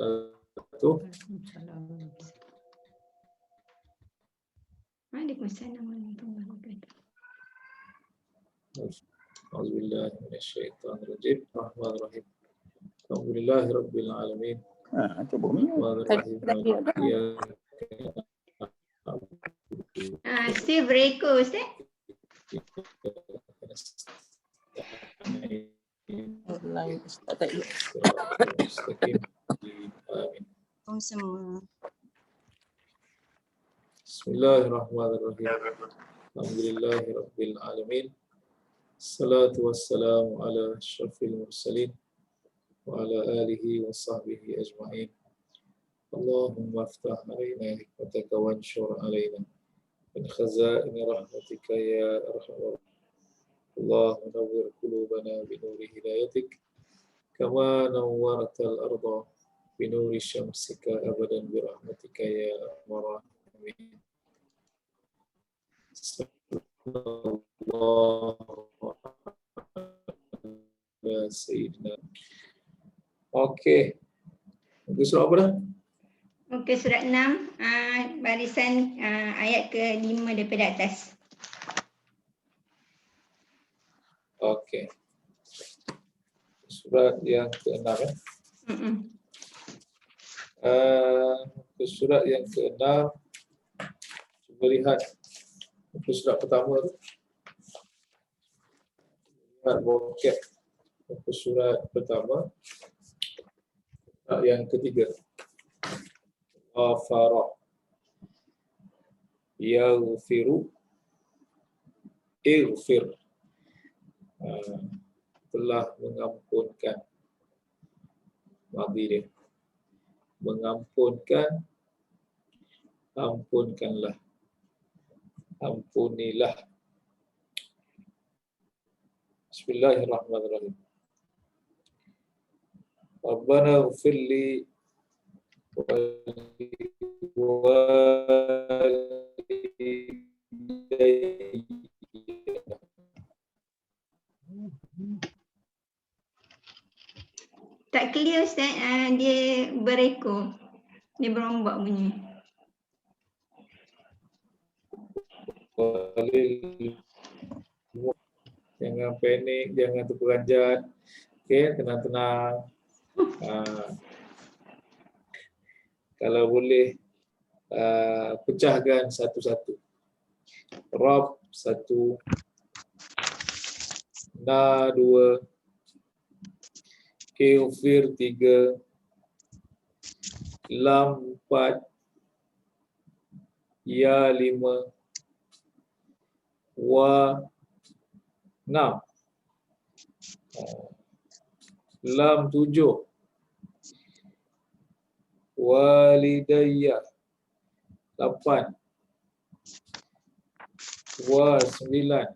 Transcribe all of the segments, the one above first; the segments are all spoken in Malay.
wabarakatuh. Waalaikumsalam warahmatullahi wabarakatuh. Auzubillahi minasyaitonirrajim. Bismillahirrahmanirrahim. Alhamdulillahirabbil alamin. Coba minum. Still bereko Ustaz. Online tak Semua. Bismillahirrahmanirrahim. Alhamdulillahirabbil alamin. Salatu wassalamu ala asyrafil mursalin wa ala alihi wa sahbihi ajma'in. Allahumma aftah alaina hikmataka wanshur alaina min khazaini rahmatika ya arhamar. Allahumma nawwir qulubana bi nuri hidayatik kama nawwartal arda bi nuri syamsika abadan bi rahmatika ya arhamar rahimin. Okey. Muka surat apa dah? Muka surat 6, barisan ayat ke-5 daripada atas. Okey. Surat yang ke-6 ya. Muka surat yang ke-6. Cuba lihat muka surat pertama tu. Lihat bokep muka surat pertama. Surat yang ketiga. Ghafara yaghfiru ighfir, telah mengampunkan. Madhi dia mengampunkan, ampunkanlah, ampunilah. Bismillahirrahmanirrahim. Rabbana ighfirli Tak clear Ustaz, dia bereko. Dia berombak bunyi. Jangan panik, jangan terperanjat. Okey, tenang-tenang. Kalau boleh pecahkan satu-satu. Rab 1, Na 2, Ighfir 3, Lam 4, Ya 5, Wa 6, Lam 7, Walidayya 8, Wa 9,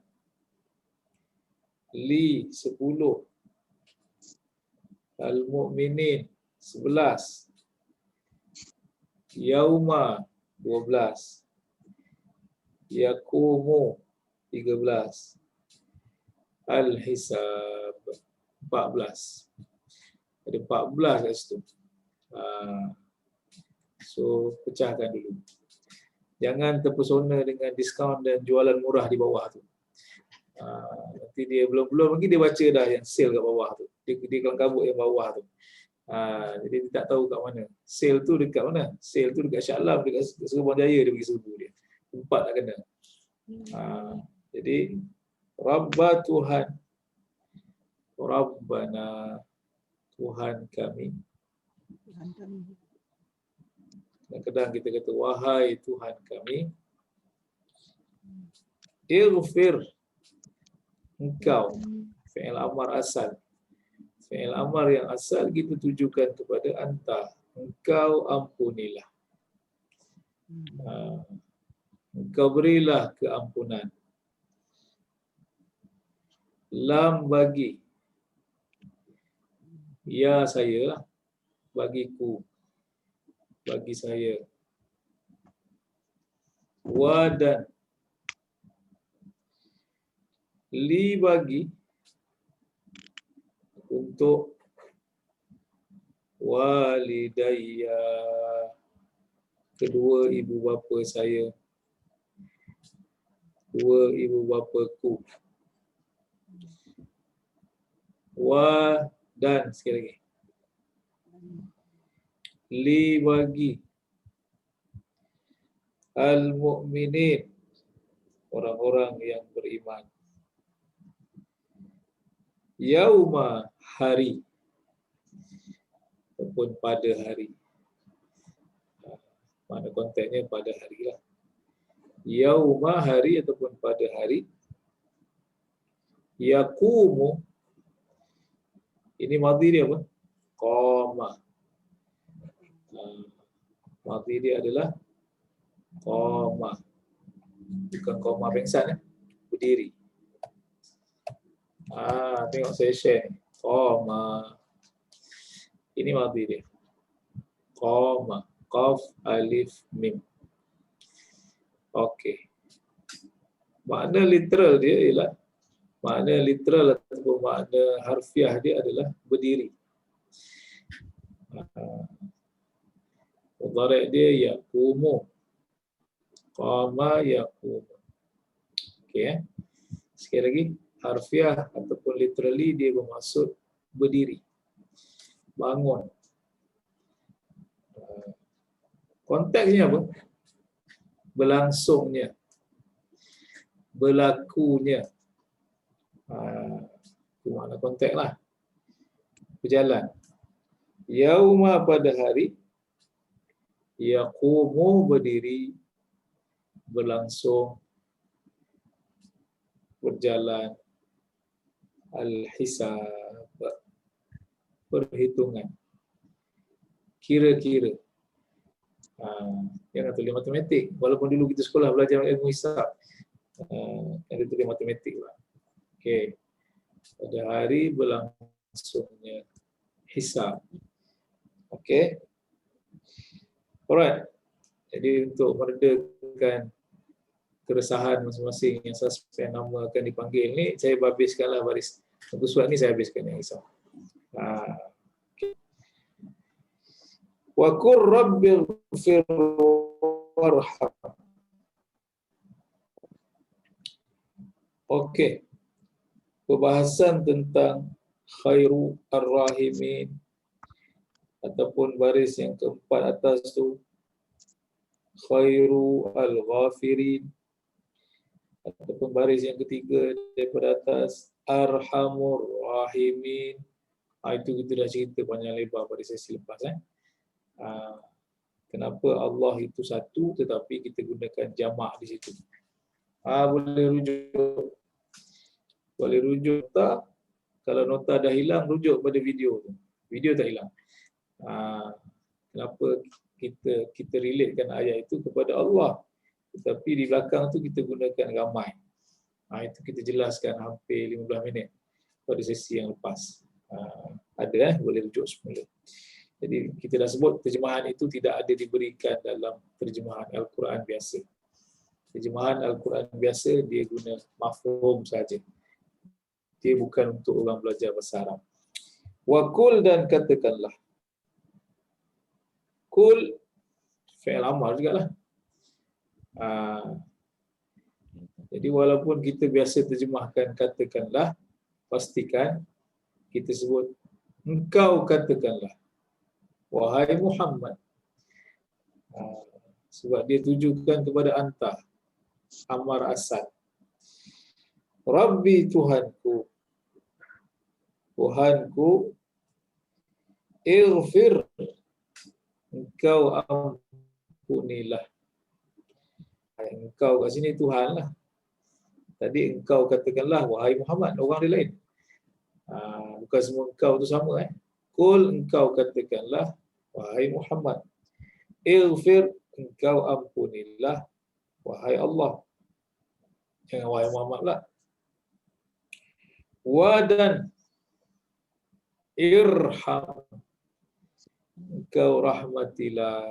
Li 10, Al-Mu'minin 11, Yauma 12, Yakumu 13, Al-Hisab 14. Ada 14 kat situ. So pecahkan dulu. Jangan terpesona dengan diskaun dan jualan murah di bawah tu. Nanti dia belum lagi dia baca dah yang sale kat bawah tu. Dia kelang kabut yang bawah tu. Jadi dia tak tahu kat mana. Sale tu dekat mana? Sale tu dekat Shah Alam, dekat Serbuan Jaya dia bagi 1000 dia. Tempat tak kena. Jadi Rabba Tuhan, Rabbana Tuhan kami. Kadang-kadang kita kata wahai Tuhan kami. Ighfir, engkau. Fi'il amar asal. Fi'il amar yang asal kita tujukan kepada anta. Engkau ampunilah. Engkau berilah keampunan. Lam bagi. Ya saya, bagiku, bagi saya. Wa dan li bagi, untuk walidayya, kedua ibu bapa saya, dua ibu bapaku. Wa, dan sekali lagi, li, bagi, al-mu'minin, orang-orang yang beriman, yauma, hari, ataupun pada hari. Mana konteksnya pada hari lah. Yauma, hari ataupun pada hari. Yaqumu, ini madhi dia apa? Qama. Madhi dia adalah qama. Bukan qama pengsan, berdiri. Tengok saya share. Qama. Ini madhi dia. Qama. Qaf, alif, mim. Okey. Makna literal dia ialah, makna literal ataupun makna harfiah dia adalah berdiri. Mudhari' dia yaqumu. Qama yaqumu. Okey. Sekali lagi, harfiah ataupun literally dia bermaksud berdiri, bangun. Konteksnya apa? Berlangsungnya, berlakunya. Itu makna konteks lah. Berjalan. Yauma, pada hari. Yaqumu, berdiri, berlangsung, berjalan. Al-hisab, perhitungan, kira-kira. Jangan tulis matematik. Walaupun dulu kita sekolah belajar ilmu hisab, ada tulis matematik lah. Okey. Pada hari berlangsungnya hisab. Okey. Alright. Jadi untuk meredakan keresahan masing-masing yang suspek nama akan dipanggil ni, saya habiskanlah baris. Untuk surat ni saya habiskan yang hisab. Okay. Wa qur rabbighfir warham. Okey. Perbahasan tentang khairu ar-rahimin ataupun baris yang keempat atas tu khairu al-ghafirin, ataupun baris yang ketiga daripada atas arhamur rahimin. Itu kita dah cerita panjang lebar pada sesi lepas. Kenapa Allah itu satu tetapi kita gunakan jamak di situ. Boleh rujuk tak? Kalau nota dah hilang, rujuk pada video tu. Video tak hilang. Kenapa kita relatekan ayat itu kepada Allah, tetapi di belakang tu kita gunakan ramai. Itu kita jelaskan hampir 15 minit pada sesi yang lepas. Ada boleh rujuk semula. Jadi kita dah sebut terjemahan itu tidak ada diberikan dalam terjemahan Al-Quran biasa. Terjemahan Al-Quran biasa dia guna mafhum saja. Dia bukan untuk orang belajar bahasa Arab. Wa qul, dan katakanlah. Qul fi'il amar jugalah. Jadi walaupun kita biasa terjemahkan katakanlah, pastikan kita sebut engkau katakanlah, wahai Muhammad. Sebab dia tujukan kepada anta, amar asal. Rabbi, Tuhanku, Tuhanku, ighfir, engkau ampunilah. Engkau kat sini Tuhan lah. Tadi engkau katakanlah, wahai Muhammad, orang dia lain. Bukan semua engkau tu sama. Qul, engkau katakanlah, wahai Muhammad. Ighfir, engkau ampunilah, wahai Allah. Jangan wahai Muhammad lah. Wa, dan irham, engkau rahmatilah,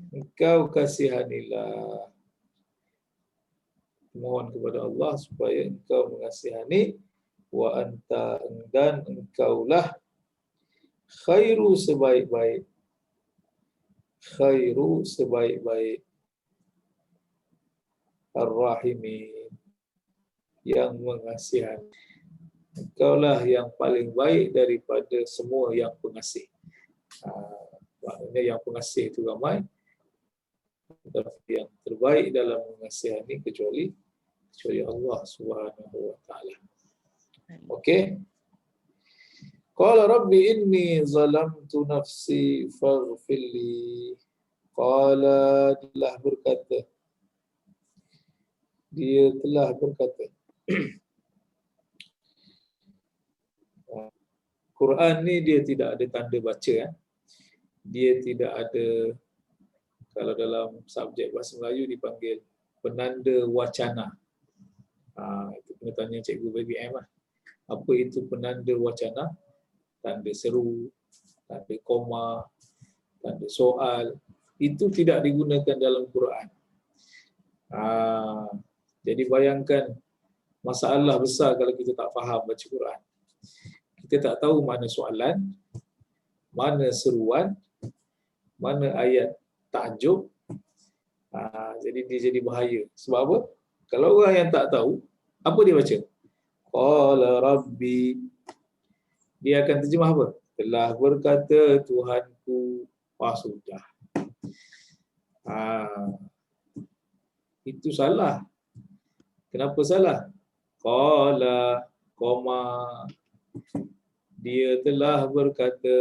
engkau kasihanilah. Mohon kepada Allah supaya engkau mengasihani. Wa anta, dan engkaulah khairu sebaik-baik, khairu sebaik-baik ar-rahimin, yang mengasihan. Engkaulah yang paling baik daripada semua yang pengasih. Maknanya yang pengasih itu ramai, tetapi yang terbaik dalam mengasihani kecuali Allah Subhanahu wa taala. Okey. Qala rabbi inni zalamtu nafsi faghfirli. Qala dia telah berkata Quran ni dia tidak ada tanda baca. Dia tidak ada, kalau dalam subjek bahasa Melayu dipanggil penanda wacana. Itu kena tanya cikgu BBM lah. Apa itu penanda wacana? Tanda seru, tanda koma, tanda soal. Itu tidak digunakan dalam Quran. Jadi bayangkan masalah besar kalau kita tak faham baca Quran. Kita tak tahu mana soalan, mana seruan, mana ayat tajuk. Jadi dia jadi bahaya. Sebab apa? Kalau orang yang tak tahu, apa dia baca? Qala rabbi. Dia akan terjemah apa? Telah berkata Tuhanku. Sudah. Itu salah. Kenapa salah? Qala, koma, dia telah berkata.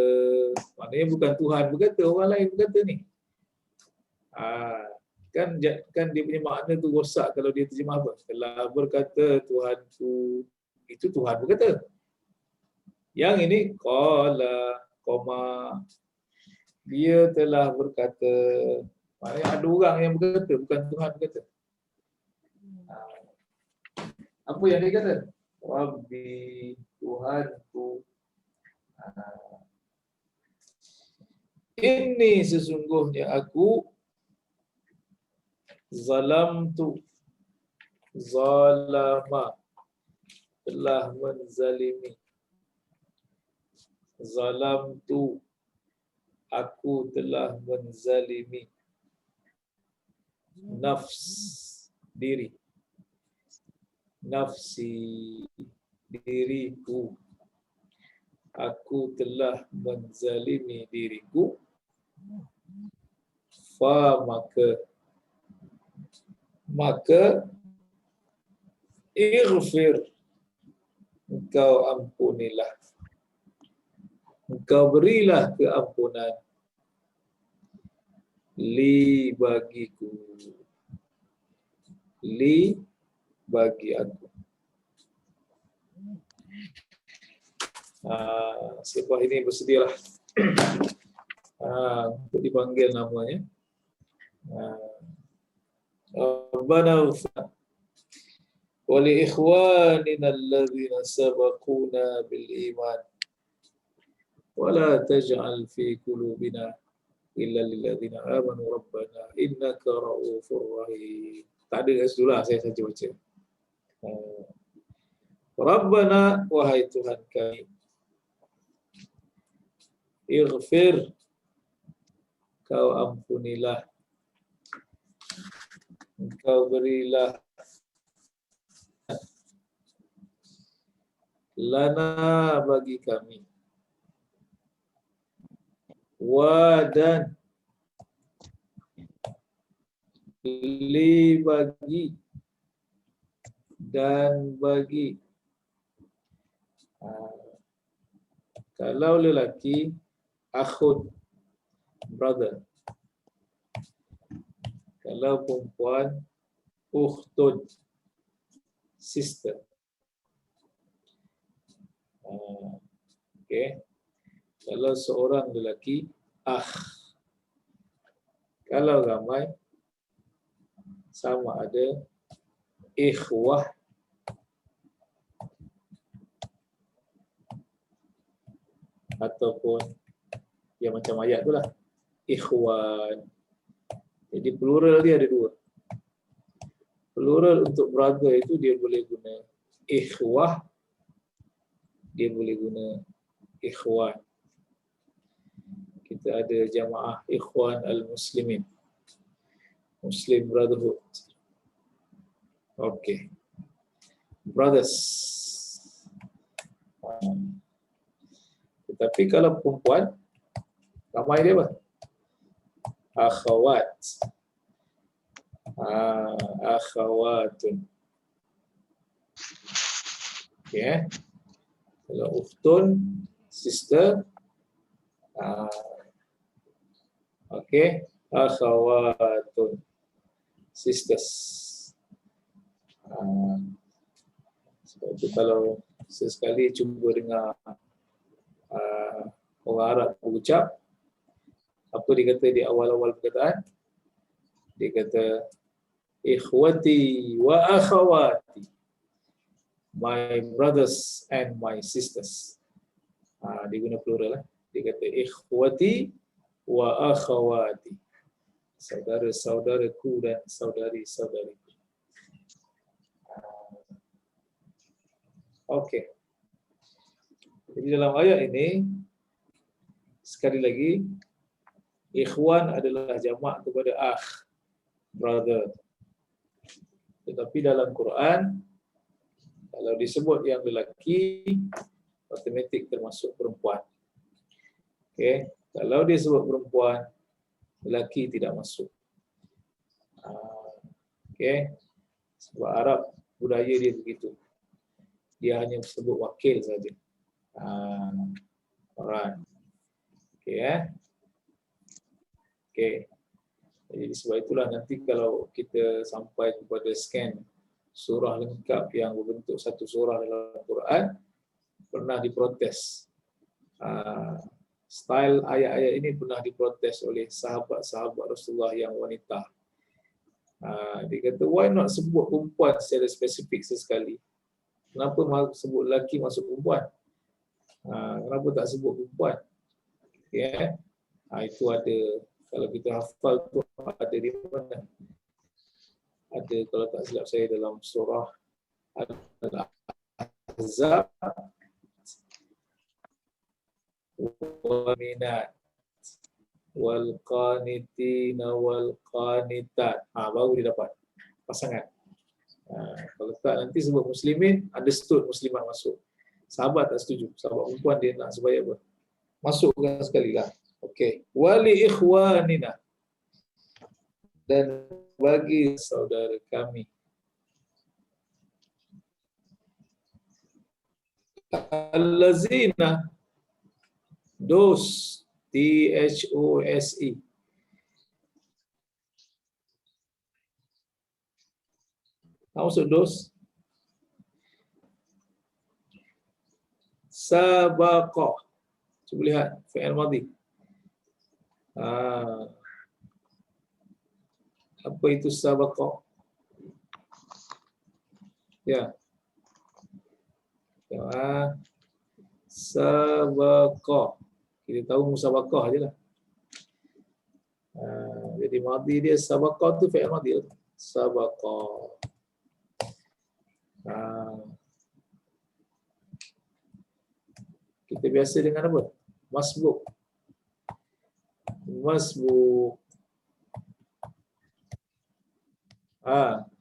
Maknanya bukan Tuhan berkata, orang lain berkata ni. Kan dia punya makna tu rosak kalau dia terjemah apa? Telah berkata Tuhanku. Itu Tuhan berkata. Yang ini qala, koma, dia telah berkata. Maknanya ada orang yang berkata, bukan Tuhan berkata. Apa yang dia kata? Rabbi, Tuhanku. Ini sesungguhnya aku zalamtu, zalama, telah menzalimi. Zalamtu, aku telah menzalimi. Nafs, diri. Nafsi, diriku. Aku telah menzalimi diriku. Maka ighfir, engkau ampunilah, engkau berilah keampunan li bagiku, li bagi aku. Siapa ini bersedialah untuk dipanggil namanya. Rabbana ighfir wa li ikhwanina alladhina sabaquna bil iman wa la taj'al fi qulubina illa lil ladzina amanu rabbana innaka ra'ufur rahim. Tak ada sudah saya saja baca. Rabbana, wahai Tuhan kami, ighfir, kau ampunilah, engkau berilah lana bagi kami, dan li bagi, dan bagi. Kalau lelaki, akhud, brother. Kalau perempuan, ukhtun, sister. Okay. Kalau seorang lelaki, akh. Kalau ramai, sama ada ikhwah ataupun yang macam ayat tu lah, ikhwan. Jadi plural dia ada dua. Plural untuk brother itu dia boleh guna ikhwah, dia boleh guna ikhwan. kita ada jamaah Ikhwan Al-Muslimin, Muslim Brotherhood. Okay, brothers. Tetapi kalau perempuan, ramai dia apa? Akhawat. Akhawatun. Okay. Kalau ukhtun, sister. Okay. Akhawatun, sisters. Sebab itu kalau sesekali cuba dengar orang Arab berucap, apa dia kata di awal-awal perkataan? Dia kata ikhwati wa akhawati, my brothers and my sisters. Dia guna plural lah. Dia kata ikhwati wa akhawati, saudara-saudaraku dan saudari-saudariku. Okey. Jadi dalam ayat ini sekali lagi ikhwan adalah jamak kepada akh, brother. Tetapi dalam Quran kalau disebut yang lelaki automatik termasuk perempuan. Okey, kalau dia sebut perempuan, lelaki tidak masuk. Okey. Sebab Arab budaya dia begitu. Dia hanya sebut wakil saja. Alright. Okey Okey. Jadi sebab itulah nanti kalau kita sampai kepada scan surah lengkap yang berbentuk satu surah dalam Quran, pernah diprotes. Style ayat-ayat ini pernah diprotes oleh sahabat-sahabat Rasulullah yang wanita. Dia kata, why not sebut perempuan secara spesifik sesekali? Kenapa sebut lelaki masuk perempuan? Kenapa tak sebut perempuan? Okay. Itu ada, kalau kita hafal tu ada di mana? Ada, kalau tak silap saya, dalam surah Al-Ahzab, wal minat wal qanitina wal qanitat. Baru dia dapat pasangan. Kalau tak nanti sebut muslimin, understood muslimat masuk. Sahabat tak setuju. Sahabat perempuan dia nak supaya apa? Masukkan sekali lah. Okey. Wali ikhwanina, dan bagi saudara kami. Allazina, those, those. Apa maksud those? Sabaqa. Cuba lihat fi'il madhi. Apa itu sabaqa? Ya. Sabaqa. Kita tahu musabaqah je lah. Jadi madhi dia sabaqa tu fi'il madhi. Sabaqa. Kita biasa dengan apa? Masbuk. Masbuk.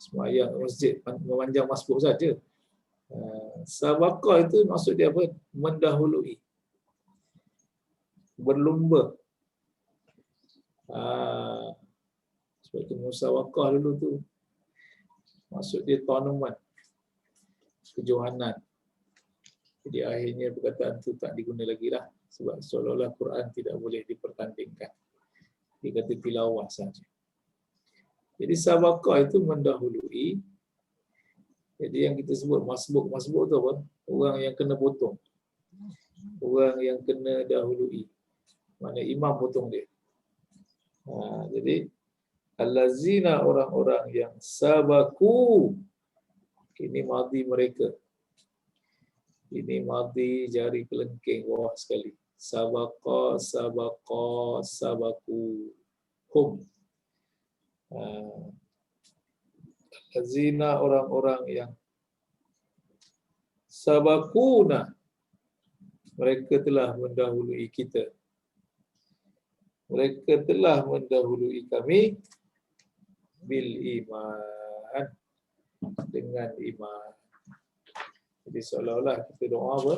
Semayang masjid memanjang masbuk saja. Sabaqah itu maksud dia apa? Mendahului. Berlumba. Sebab itu musabaqah dulu tu maksud dia tournament, kejohanan. Jadi akhirnya perkataan itu tak diguna lagi lah. Sebab seolah-olah Quran tidak boleh dipertandingkan. Dia kata tilawah saja. Jadi sabaqah itu mendahului. Jadi yang kita sebut masbuk. Masbuk tu apa? Orang yang kena potong. Orang yang kena dahului. Mana imam potong dia. Jadi allazina, orang-orang yang sabaku. Ini madhi mereka. Ini madhi jari kelengking bawah sekali. Sabaqa, sabaqa, sabaku. Hum. Allazina, orang-orang yang sabakuna, mereka telah mendahului kita. Mereka telah mendahului kami bil iman, dengan iman. Jadi seolah-olah kita doa apa?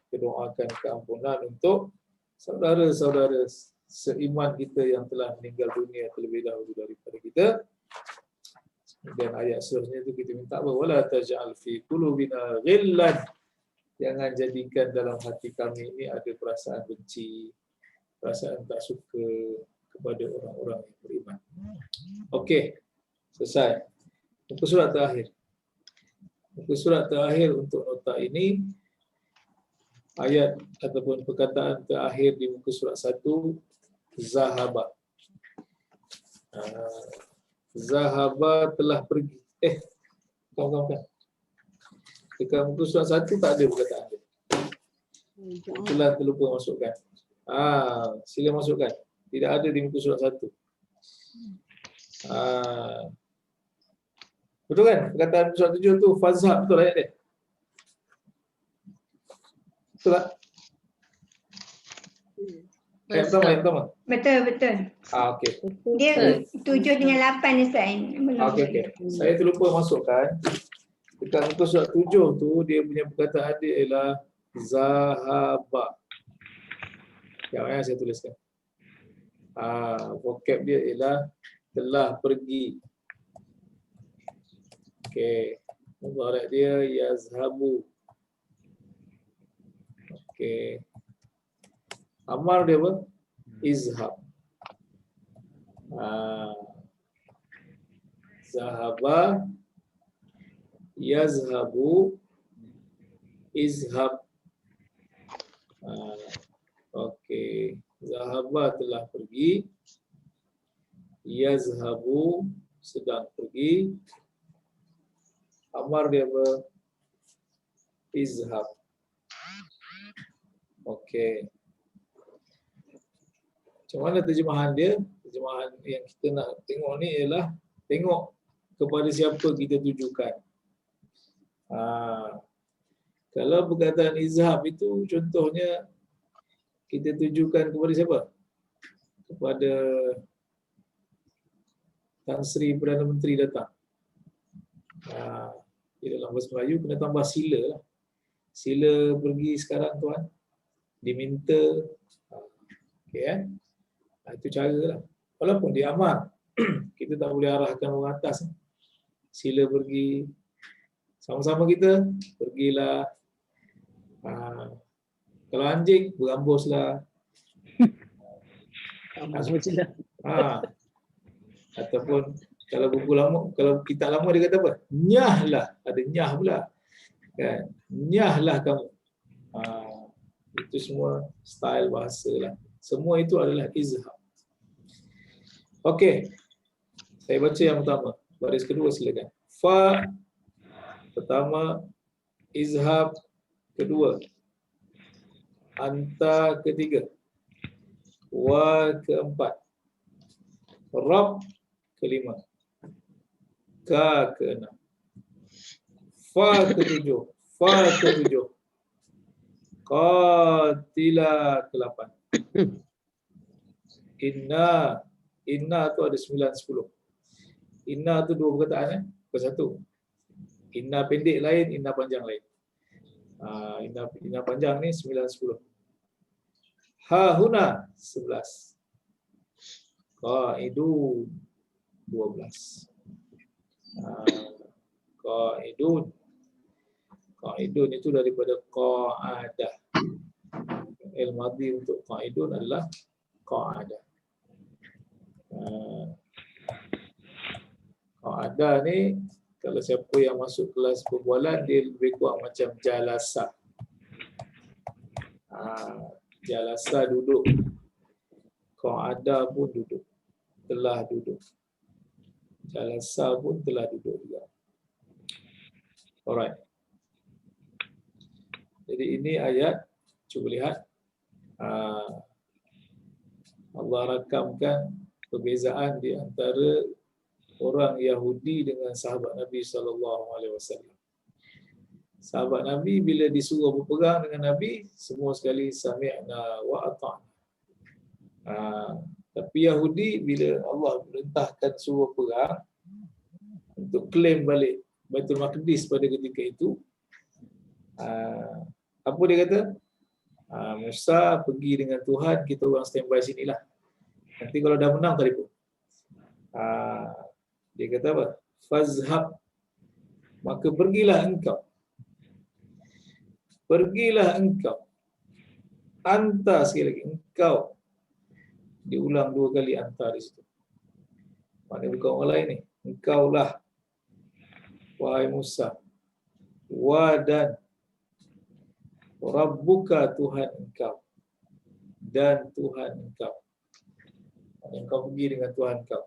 Kita doakan keampunan untuk saudara-saudara seiman kita yang telah meninggal dunia terlebih dahulu daripada kita. Dan ayat seterusnya itu kita minta apa? Wala taj'al fi qulubina ghillan. Jangan jadikan dalam hati kami ini ada perasaan benci, perasaan tak suka kepada orang-orang yang beriman. Okey, selesai. Muka surat terakhir. Muka surat terakhir untuk nota ini, ayat ataupun perkataan terakhir di muka surat 1, zahaba. Zahaba telah pergi. Bukan. Dekat muka surat 1 tak ada perkataan dia. Itulah terlupa masukkan. Sila masukkan. Tidak ada di muka surat 1. Betul kan? Perkataan muka surat 7 tu fazhab, betul ayat dia? Betul tak? Ayat pertama. Betul. Okey. Dia 7 dengan 8 Ustaz. Okey. Saya terlupa masukkan. Dekat muka surat 7 tu, dia punya perkataan dia ialah zahaba. Yang saya tuliskan. Vocab dia ialah telah pergi. Okey. Mudhari' dia yazhabu. Okey. Amar dia apa? Izhab. Zahaba, yazhabu, izhab. Okey. Zahaba telah pergi. Yazhabu sedang pergi. Amar dia apa? Izhab. Okey. Macam mana terjemahan dia? Terjemahan yang kita nak tengok ni ialah tengok kepada siapa kita tujukan. Kalau perkataan izhab itu contohnya kita tujukan kepada siapa? Kepada Tan Sri Perdana Menteri datang. Di dalam bahasa Melayu kena tambah sila. Sila pergi sekarang tuan. Diminta. Okey kan? Itu cara lah. Walaupun dia amar, kita tak boleh arahkan orang atas. Sila pergi. Sama-sama kita, pergilah. Kalau anjing, berambuslah. Ataupun kalau buku lama, kalau kitab lama dia kata apa? Nyahlah. Ada nyah pula. Kan? Nyahlah kamu. Itu semua style bahasa lah. Semua itu adalah izhab. Okey. Saya baca yang pertama. Baris kedua silakan. Fa pertama, izhab kedua, anta ketiga, wa keempat, rab kelima, ka keenam, fa ketujuh, qatila ke-8. Inna tu ada 9, 10. Inna tu dua perkataan satu. Inna pendek lain, inna panjang lain. Inna panjang ni 9, 10. Ha huna 11. Qaidun 12. Qaidun itu daripada qa'adah. Al-madhi untuk qaidun adalah qa'adah. Qa'adah ni kalau siapa yang masuk kelas perbualan dia lebih kurang macam jalasa. Jalasa duduk. Qa'adah pun duduk. Telah duduk. Jalasa pun telah duduk juga. Alright. Jadi ini ayat, cuba lihat. Allah rakamkan perbezaan di antara orang Yahudi dengan sahabat Nabi SAW. Sahabat Nabi bila disuruh berperang dengan Nabi, semua sekali sami'na wa ata'na. Tapi Yahudi bila Allah perintahkan suruh perang untuk claim balik Baitul Maqdis pada ketika itu, apa dia kata? Musa pergi dengan Tuhan, kita orang standby sinilah. Nanti kalau dah menang telefon. Dia kata apa? Fazhab, maka pergilah engkau. Pergilah engkau. Anta sekali lagi, engkau. Diulang 2 kali anta di situ. Maknanya bukan orang lain ni. Engkaulah, wahai Musa. Dan Rabbuka, Tuhan engkau. Dan Tuhan engkau. Engkau pergi dengan Tuhan engkau.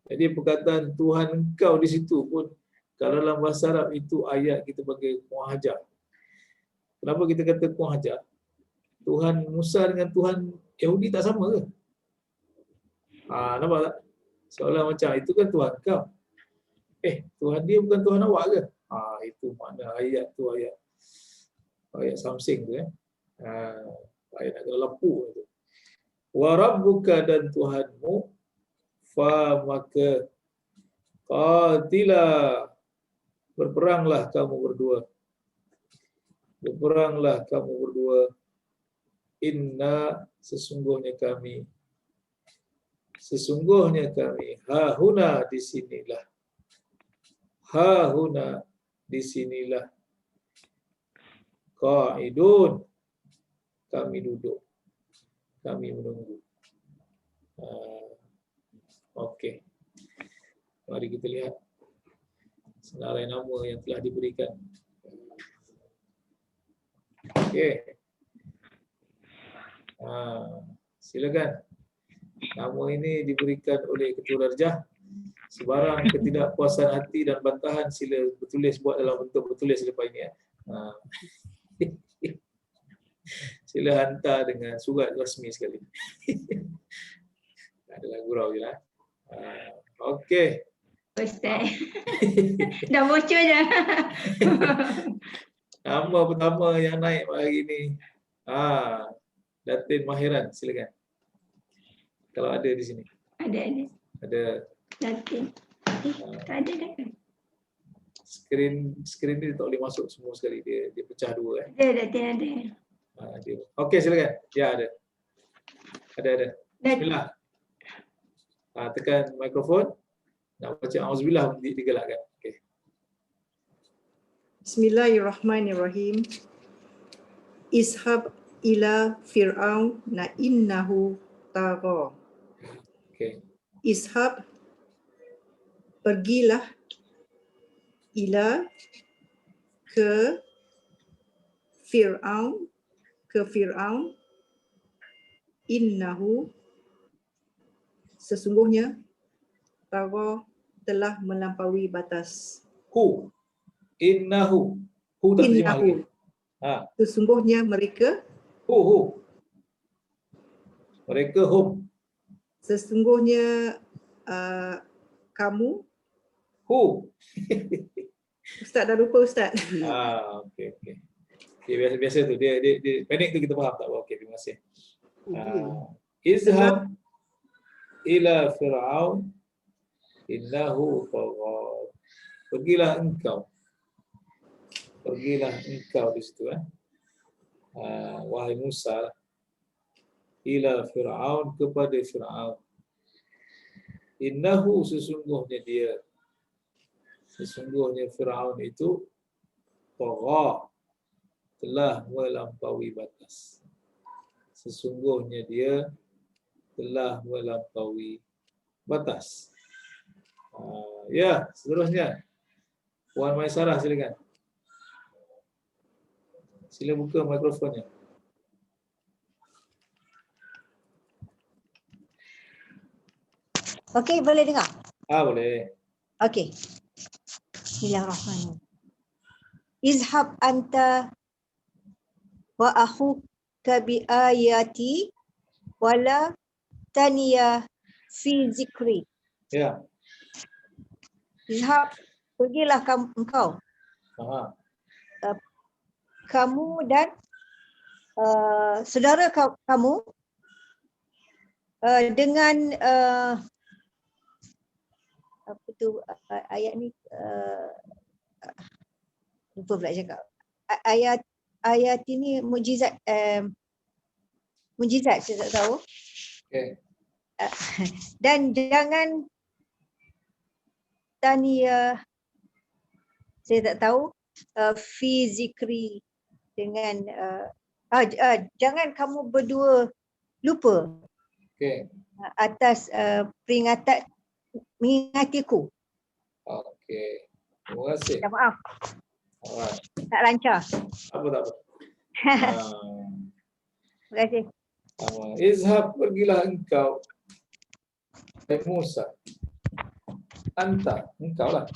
Jadi perkataan Tuhan engkau di situ pun, kalau dalam bahasa Arab itu ayat kita pakai muhajar. Kenapa kita kata muhajar? Tuhan Musa dengan Tuhan Yahudi tak sama ke? Nampak tak? Seolah macam itu kan Tuhan kau. Tuhan dia bukan Tuhan awak ke? Itu makna ayat tu, ayat Samsing tu. Ayat nak kena lampu tu. Wa rabbuka, dan Tuhanmu, fa maka qatila, berperanglah kamu berdua. Berperanglah kamu berdua. Inna, sesungguhnya kami, hahuna, di sinilah. Hahuna, di sinilah. Qa'idun, kami duduk. Kami menunggu. Okey. Mari kita lihat senarai nama yang telah diberikan. Okey. Silakan. Nama ini diberikan oleh Ketua Darjah. Sebarang ketidakpuasan hati dan bantahan sila bertulis, buat dalam bentuk bertulis selepas ini. Sila hantar dengan surat rasmi sekali. Adalah gurau je lah. Okey. Ustaz. Dah bocor dah. Nama pertama yang naik hari ini. Datin Mahiran, silakan. Kalau ada di sini. Ada. Datin. Tak ada dah kan? Skrin ni tak boleh masuk semua sekali. Dia pecah dua. Ada, Datin ada. Okey, silakan. Ya, ada. Ada. Bismillah. Tekan mikrofon. Nak baca auzubillah digelakkan. Okey. Bismillahirrahmanirrahim. Ishab ila Fir'aun na innahu tagha. Okey. Ishab, pergilah, ila, ke Fir'aun, innahu, sesungguhnya, tagha, telah melampaui batas. Innahu. Tak terjemah lagi. Sesungguhnya mereka. Mereka hum. Sesungguhnya kamu. Ustaz dah lupa Ustaz. Okey. Biasa tu dia panik tu kita faham tak apa. Okey, terima kasih. Izhab ila Fir'aun innahu tagha. Pergilah engkau di situ wahai Musa, ila Fir'aun, kepada Fir'aun. Innahu, sesungguhnya Fir'aun itu tagha, telah melampaui batas. Sesungguhnya dia telah melampaui batas. Ya, seterusnya Puan Maisarah, silakan. Sila buka mikrofonnya. Okey, boleh dengar? Boleh. Okey. Bismillahirrahmanirrahim. Izhab anta wa akhuka bi ayati wala taniya fi zikri. Ya. Izhab, pergilah engkau. Kamu dan saudara kamu dengan apa tu ayat ni lupa pula cakap. Ayat ini mukjizat mukjizat saya tak tahu. Okay. Dan jangan tania saya tak tahu fi zikri dengan jangan kamu berdua lupa Okay. atas peringatan mengingatiku. Okay. Terima kasih. Minta maaf Alright. tak lancar. Tak apa. Terima kasih. Izhab, pergilah engkau. Musa. Anta, engkau lah.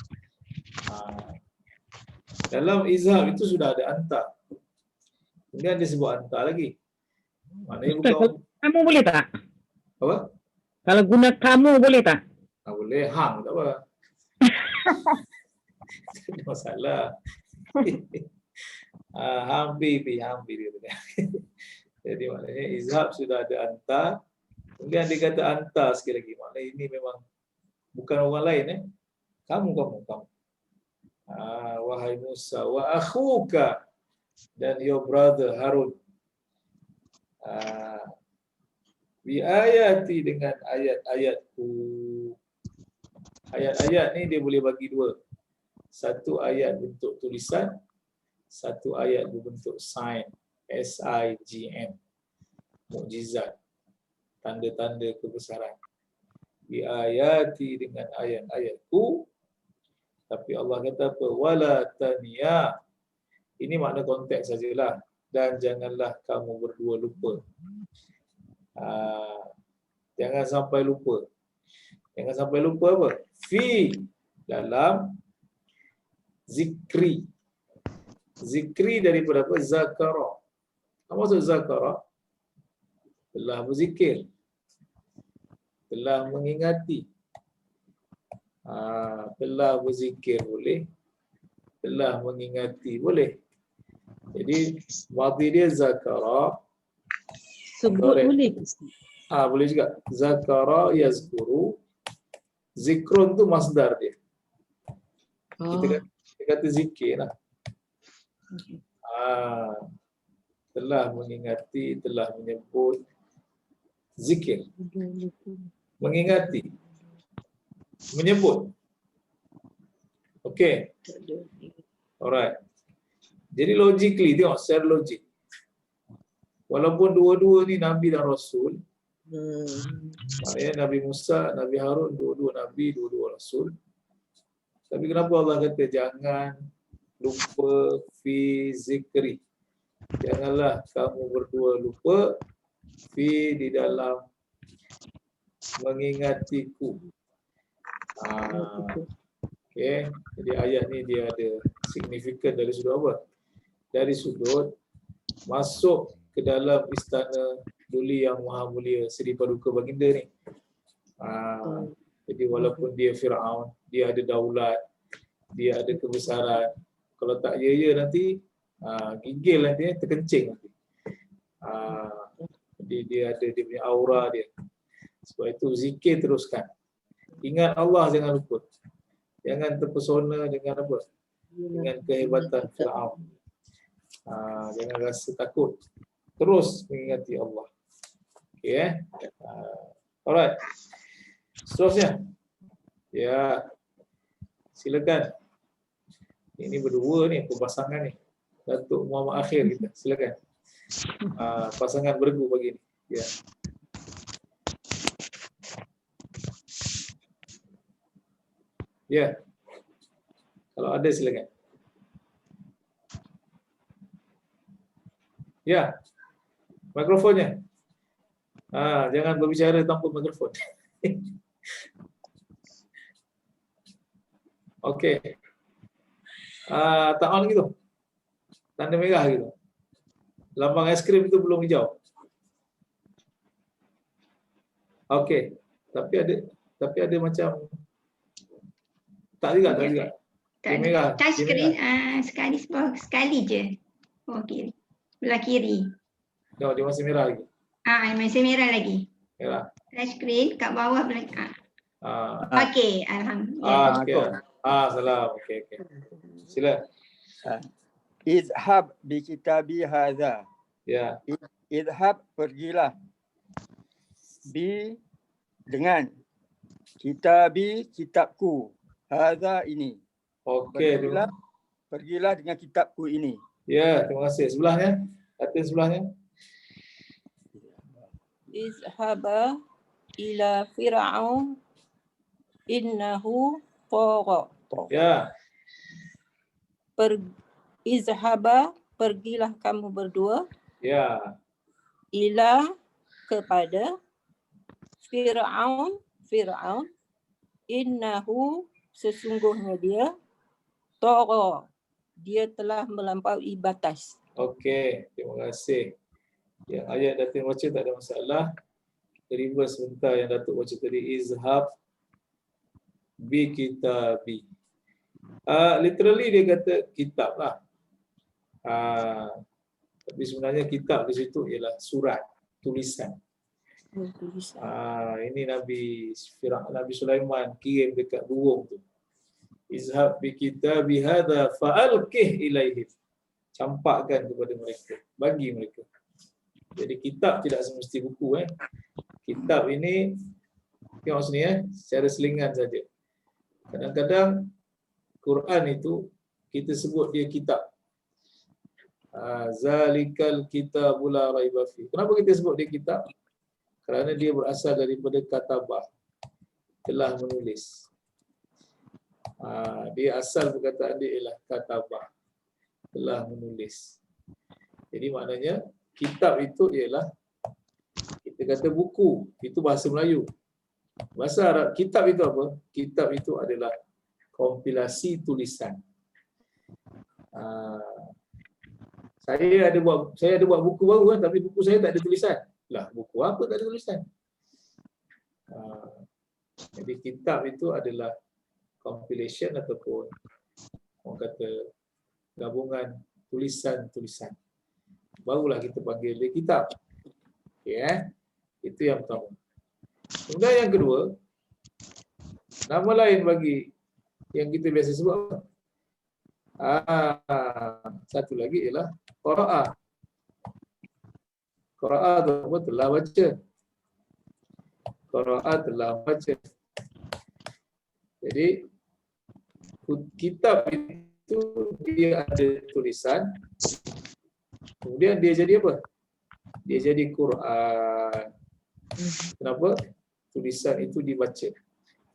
Dalam izhab itu sudah ada anta. Kemudian dia sebut anta lagi. Maknanya bukan Kamu boleh tak? apa? Kalau guna kamu boleh tak? Boleh, hang tak apa. Tak ada masalah. Hampir dia kata. Jadi maknanya izhab sudah ada anta. Kemudian dia kata anta sekali lagi. Maknanya ini memang bukan orang lain. Kamu. Wahai Musa, wa akhuka, dan your brother Harun. Bi ayati, dengan ayat-ayatku. Ayat-ayat ni dia boleh bagi dua. Satu ayat bentuk tulisan, satu ayat berbentuk sign, SIGN, mukjizat, tanda-tanda kebesaran. Bi ayati, dengan ayat-ayatku. Tapi Allah kata apa? Wala taniya. Ini makna konteks sajalah. Dan janganlah kamu berdua lupa. Jangan sampai lupa. Jangan sampai lupa apa? Fi, dalam zikri. Zikri daripada apa? Zakara. Apa maksud zakara? Telah berzikir. Telah mengingati. Telah berzikir boleh. Telah mengingati boleh. Jadi madhi dia zakara. Sebut boleh. Boleh juga. Zakara yazkuru. Zikrun tu masdar dia. Kita kata zikir lah. Telah mengingati, telah menyebut. Zikir. Mengingati. Menyebut. Okay. Alright. Jadi logically, tengok secara logik. Walaupun dua-dua ni Nabi dan Rasul, maknanya Nabi Musa, Nabi Harun, dua-dua Nabi, dua-dua Rasul. Tapi kenapa Allah kata jangan lupa fi zikri. Janganlah kamu berdua lupa fi, di dalam mengingatiku. Okay. Jadi ayat ni dia ada signifikan dari sudut apa? Dari sudut masuk ke dalam istana Duli yang Maha Mulia Seri Paduka Baginda ni. Jadi walaupun dia Firaun, dia ada daulat, dia ada kebesaran. Kalau tak ya nanti gigil nanti, terkencing nanti. Jadi dia ada dia punya aura dia. Sebab itu zikir teruskan. Ingat Allah, jangan lupa. Jangan terpesona dengan apa? Dengan kehebatan Firaun. Jangan rasa takut. Terus mengingati Allah. Okay, alright. Seterusnya. Ya. Silakan. Ini berdua ni, pasangan ni. Datuk Muhammad Akhir kita. Silakan. Pasangan bergu pagi ni. Ya. Ya. Kalau ada silakan. Ya. Mikrofonnya. Jangan berbicara tanpa mikrofon. Okey. Tak on gitu. Tanda merah gitu. Lambang aiskrim itu belum hijau. Okey. Tapi ada macam tak juga. Dia merah. Touch Dia screen merah. sekali je. Okey. Belah kiri. No, dia masih merah lagi. Masih merah lagi. Ya. Touch screen kat bawah belakang. Ah, Okey, alhamdulillah. okey. Salam. Okey. Sila. Izhab bi kitabi hadza. Ya. Izhab, pergilah. Bi, dengan. Kitabi, kitabku. Hadza, ini. Okey. Pergilah dengan kitabku ini. Ya, terima kasih. Sebelahnya. Kata sebelahnya. Izhaba ila fir'aun innahu tagha. Ya. Izhaba, pergilah kamu berdua, Ya. ila, kepada Fir'aun, innahu, sesungguhnya dia, tagha, dia telah melampaui batas. Okey, terima kasih. Yang ayat Datin baca tak ada masalah. Reverse sebentar yang Datuk baca tadi. Izhab bi kitabi. Literally dia kata kitab lah. Tapi sebenarnya kitab di situ ialah surat, tulisan. Ini Nabi Sulaiman kirim dekat burung tu. Izhab bi kitabi hadza fa'alqih ilaihim. Campakkan kepada mereka, bagi mereka. Jadi kitab tidak semesti buku. Kitab ini, tengok sini secara selingan saja. Kadang-kadang Quran itu kita sebut dia kitab. Zalikal kitabul la raiba fi. Kenapa kita sebut dia kitab? Kerana dia berasal daripada katabah, telah menulis. Dia asal perkataan dia ialah katabah, telah menulis. Jadi maknanya kitab itu ialah, kita kata buku, itu bahasa Melayu. Bahasa Arab, kitab itu apa? Kitab itu adalah kompilasi tulisan. Saya ada buat buku baru tapi buku saya tak ada tulisan. Lah, buku apa tak ada tulisan? Jadi kitab itu adalah compilation ataupun orang kata gabungan tulisan-tulisan. Barulah kita panggil dia kitab. Okey, itu yang pertama. Kemudian yang kedua, nama lain bagi yang kita biasa sebut apa? Satu lagi ialah qiraah. Qiraah tu apa? Telah baca. Qiraah telah baca. Jadi kitab itu dia ada tulisan, kemudian dia jadi apa? Dia jadi Quran. Kenapa? Tulisan itu dibaca.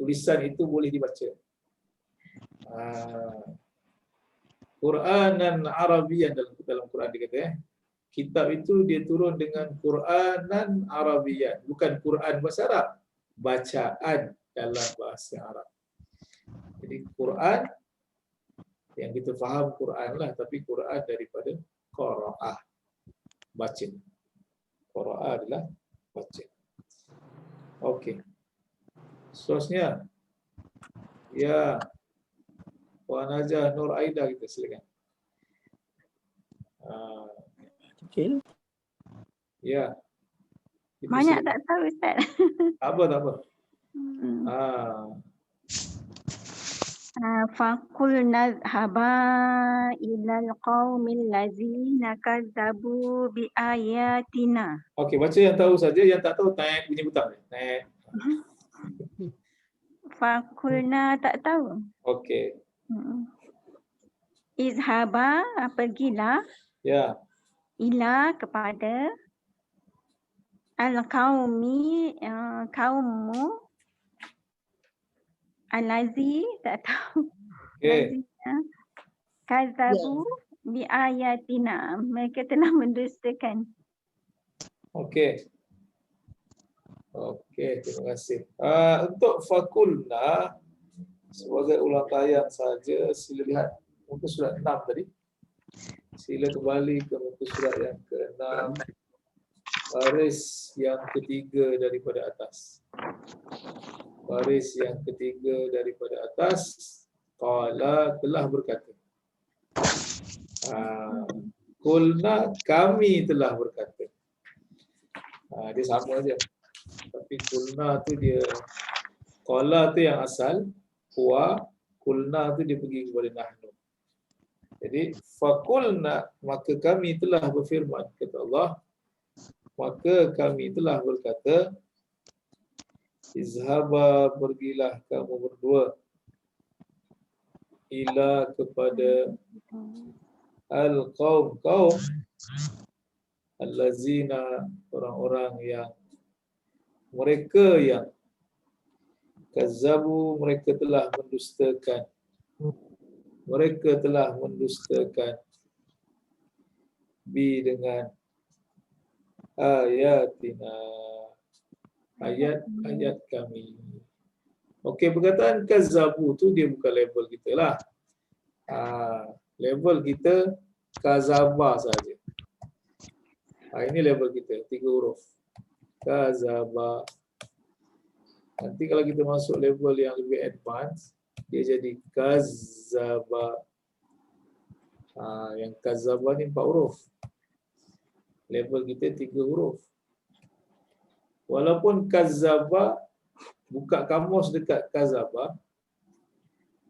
Tulisan itu boleh dibaca. Quranan Arabian dalam Quran dikata kitab itu dia turun dengan Quranan Arabian, bukan Quran bahasa Arab, bacaan dalam bahasa Arab. Jadi Quran yang kita faham Quran lah, tapi Quran daripada qiraah, baca. Qiraah adalah baca. Okey. Seterusnya, ya, Puan Najah Nur Aida, kita silakan. Kecil. Ya. Kita Banyak silakan. tak tahu Ustaz. Tak apa. Faqul nadhhaba ilal qaumil ladzina kadzabu bi ayatina. Okey, baca yang tahu saja, yang tak tahu tag bunyi butang. Tag. Faqulna tak tahu. Okey. Izhaba, pergilah, Ya. ila, kepada, al-qaumi, kaummu, al-lazi, tak tahu. Okey. Kadzabu bi ayatina. Mereka telah mendustakan. Okey. Okey, terima kasih. Untuk fakulna sebagai ulang tayang saja, sila lihat muka surat 6 tadi. Sila kembali ke muka surat yang ke-6, baris yang ketiga daripada atas. Baris yang ketiga daripada atas, qala, telah berkata. Qulna, kami telah berkata. Dia sama aja. Tapi kulna tu dia, qala tu yang asal, huwa, kulna tu dia pergi kepada nahnu. Jadi fakulna, maka kami telah berfirman, kata Allah, maka kami telah berkata, izhaba, pergilah kamu berdua, ila, kepada al-qaum, kaum allazina, orang-orang yang mereka yang kazzabu, mereka telah mendustakan, mereka telah mendustakan bi, dengan ayatina, ayat-ayat kami. Okey, perkataan kazzabu tu dia bukan level kita lah. Level kita kazaba saja. Ini level kita, 3 huruf. Kazaba. Nanti kalau kita masuk level yang lebih advance, dia jadi kazzaba. Yang kazzaba ni 4 huruf. Level kita 3 huruf. Walaupun kazzaba, buka kamus dekat kazzaba,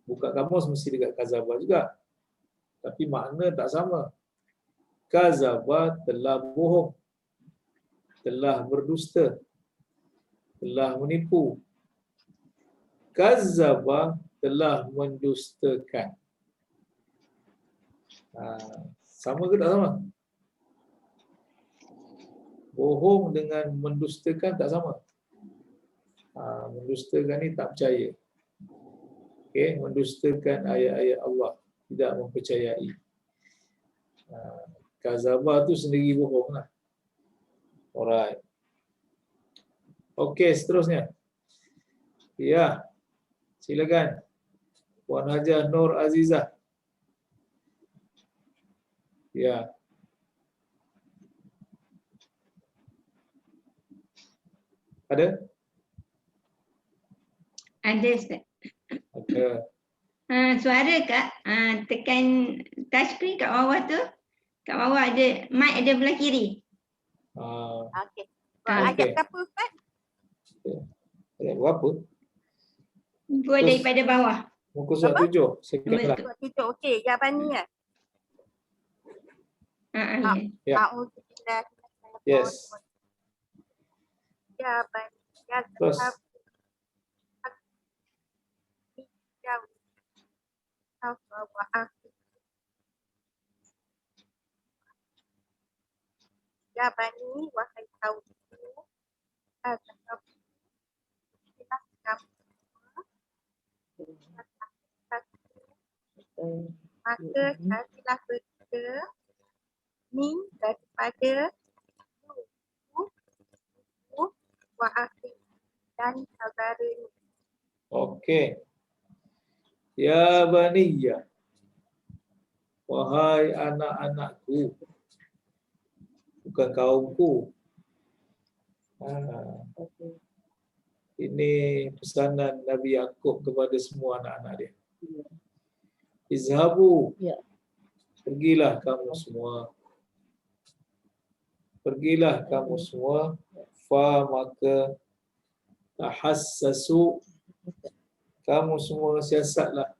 buka kamus mesti dekat kazzaba juga. Tapi makna tak sama. Kazzaba telah bohong, telah berdusta, telah menipu. Kazzaba telah mendustakan. Sama ke tak sama? Bohong dengan mendustakan tak sama. Mendustakan ni tak percaya. Okay, mendustakan ayat-ayat Allah, tidak mempercayai. Kazaba tu sendiri bohong lah. Alright. Okey, seterusnya. Ya, silakan. Puan Hajah Nur Azizah. Ya. Ada? Ada, Ustaz. Ada. Suara Kak, tekan touchscreen kat bawah tu. Kat bawah ada mic, ada belah kiri. Okey. Okey. Ayat berapa Ustaz? Ayat berapa? Dua daripada bawah. Muka surat 7. Second lah. Surah 7. Okey, Yabani ya. Ya. A'udzubillah. Yes. Yabani. Terus. Ya Bani, wahai kaumku, maka carilah berita ni daripada wa akhi dan saudaranya. Okey. Ya Baniya, wahai anak-anakku, bukan kaumku. Ini pesanan Nabi Yaqub kepada semua anak-anak dia. Izhabu, pergilah kamu semua. Pergilah kamu semua. Fa, maka tahassasu, kamu semua siasatlah.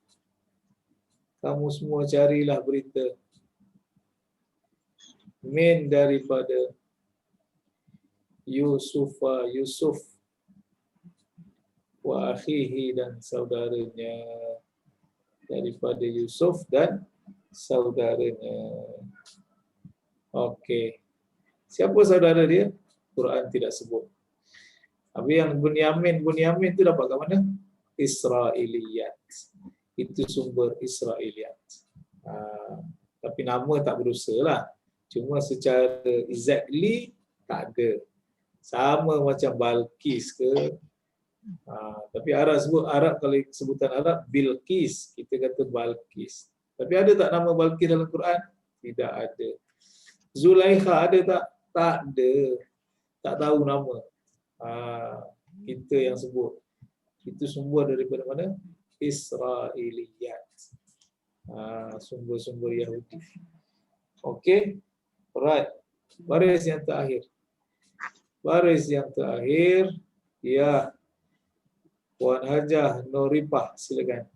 Kamu semua carilah berita. Min, daripada Yusuf wa akhihi, dan saudaranya. Daripada Yusuf dan saudaranya. Okey. Siapa saudara dia? Quran tidak sebut. Habis yang Bunyamin tu dapat kat mana? Israiliyat. Itu sumber Israiliyat. Tapi nama tak berusaha lah. Cuma secara exactly tak ada. Sama macam Balkis ke. Tapi Arab kalau sebutan Arab Bilqis, kita kata Balkis. Tapi ada tak nama Balkis dalam Quran? Tidak ada. Zulaikha ada tak? Tak ada. Tak tahu nama. Kita yang sebut. Itu sumber daripada mana? Israiliyat. Sumber-sumber Yahudi. Okey. Alright. Baris yang terakhir. Baris yang terakhir Ya. Puan Hajah Noripah, silakan.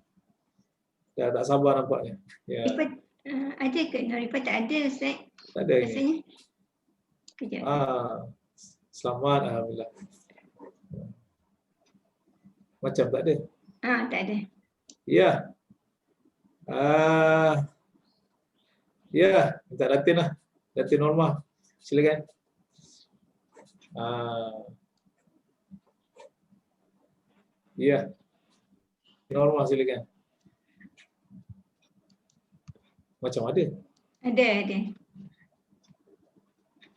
Dah tak sabar nampaknya. Ya. Noripah, ada ke? Noripah tak ada, Ustaz. Tak ada ini. Rasanya. Kejap. Selamat, alhamdulillah. Macam tak ada. Tak ada. Ya. Ya, minta Datin lah. Datin Norma. Silakan. Ya. Norma silakan. Macam ada. Ada.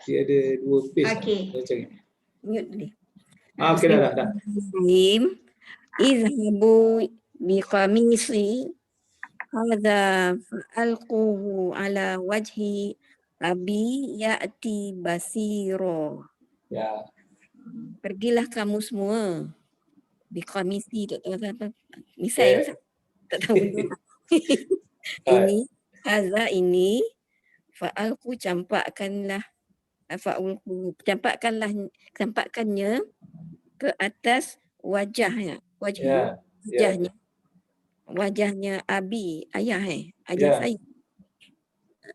Dia ada 2 page. Okey. Saya cari. Mute ni. Okey dah. Izhabu biqamisi hadza fa'alquhu ala wajhi abi ya'ti basiro. Ya. Pergilah kamu semua. Biqamisi tak tahu apa. Misal tak tahu. Ini hadza ini fa'alqu campakkanlah campakkannya ke atas wajahnya, wajahnya abi, ayah saya,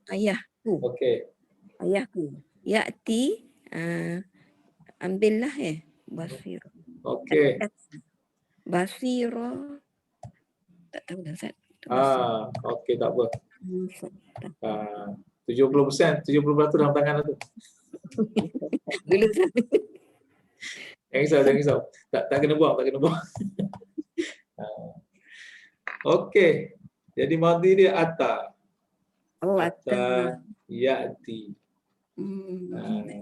ayahku. Okey. Ayahku. Ya'ti, ambillah basir. Okey. Basiro. Tak tahu dah Ustaz. Okey tak apa. 70% dalam tangan tu. Dulu Jangan risau. Tak kena buang. Okey. Jadi madhi dia ata. Ata ya'ti.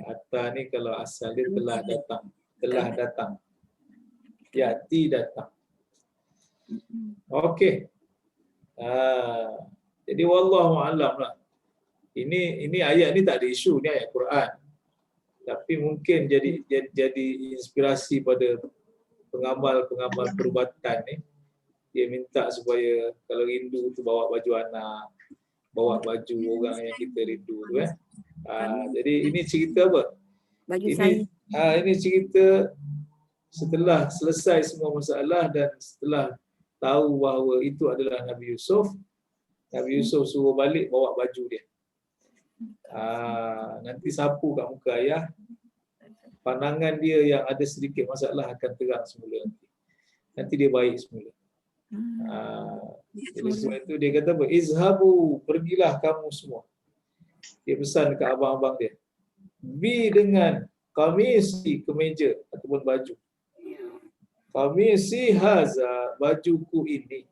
Ata ni kalau asal dia telah datang. Ya'ti datang. Okey. Jadi wallahu a'lam lah. Ini ayat ni tak ada isu, ni ayat Quran. Tapi mungkin jadi inspirasi pada pengamal perubatan ni. Dia minta supaya kalau rindu tu bawa baju anak, bawa baju orang yang kita rindu tu jadi ini cerita apa? Ini cerita setelah selesai semua masalah dan setelah tahu bahawa itu adalah Nabi Yusuf. Nabi Yusuf suruh balik bawa baju dia. Nanti sapu kat muka ayah, pandangan dia yang ada sedikit masalah akan terang semula nanti dia baik semula. Jadi sebab itu dia kata apa? Izhabu, pergilah kamu semua. Dia pesan dekat abang-abang dia. Bi dengan kamisi, kemeja ataupun baju. Kamisi haza, bajuku ini.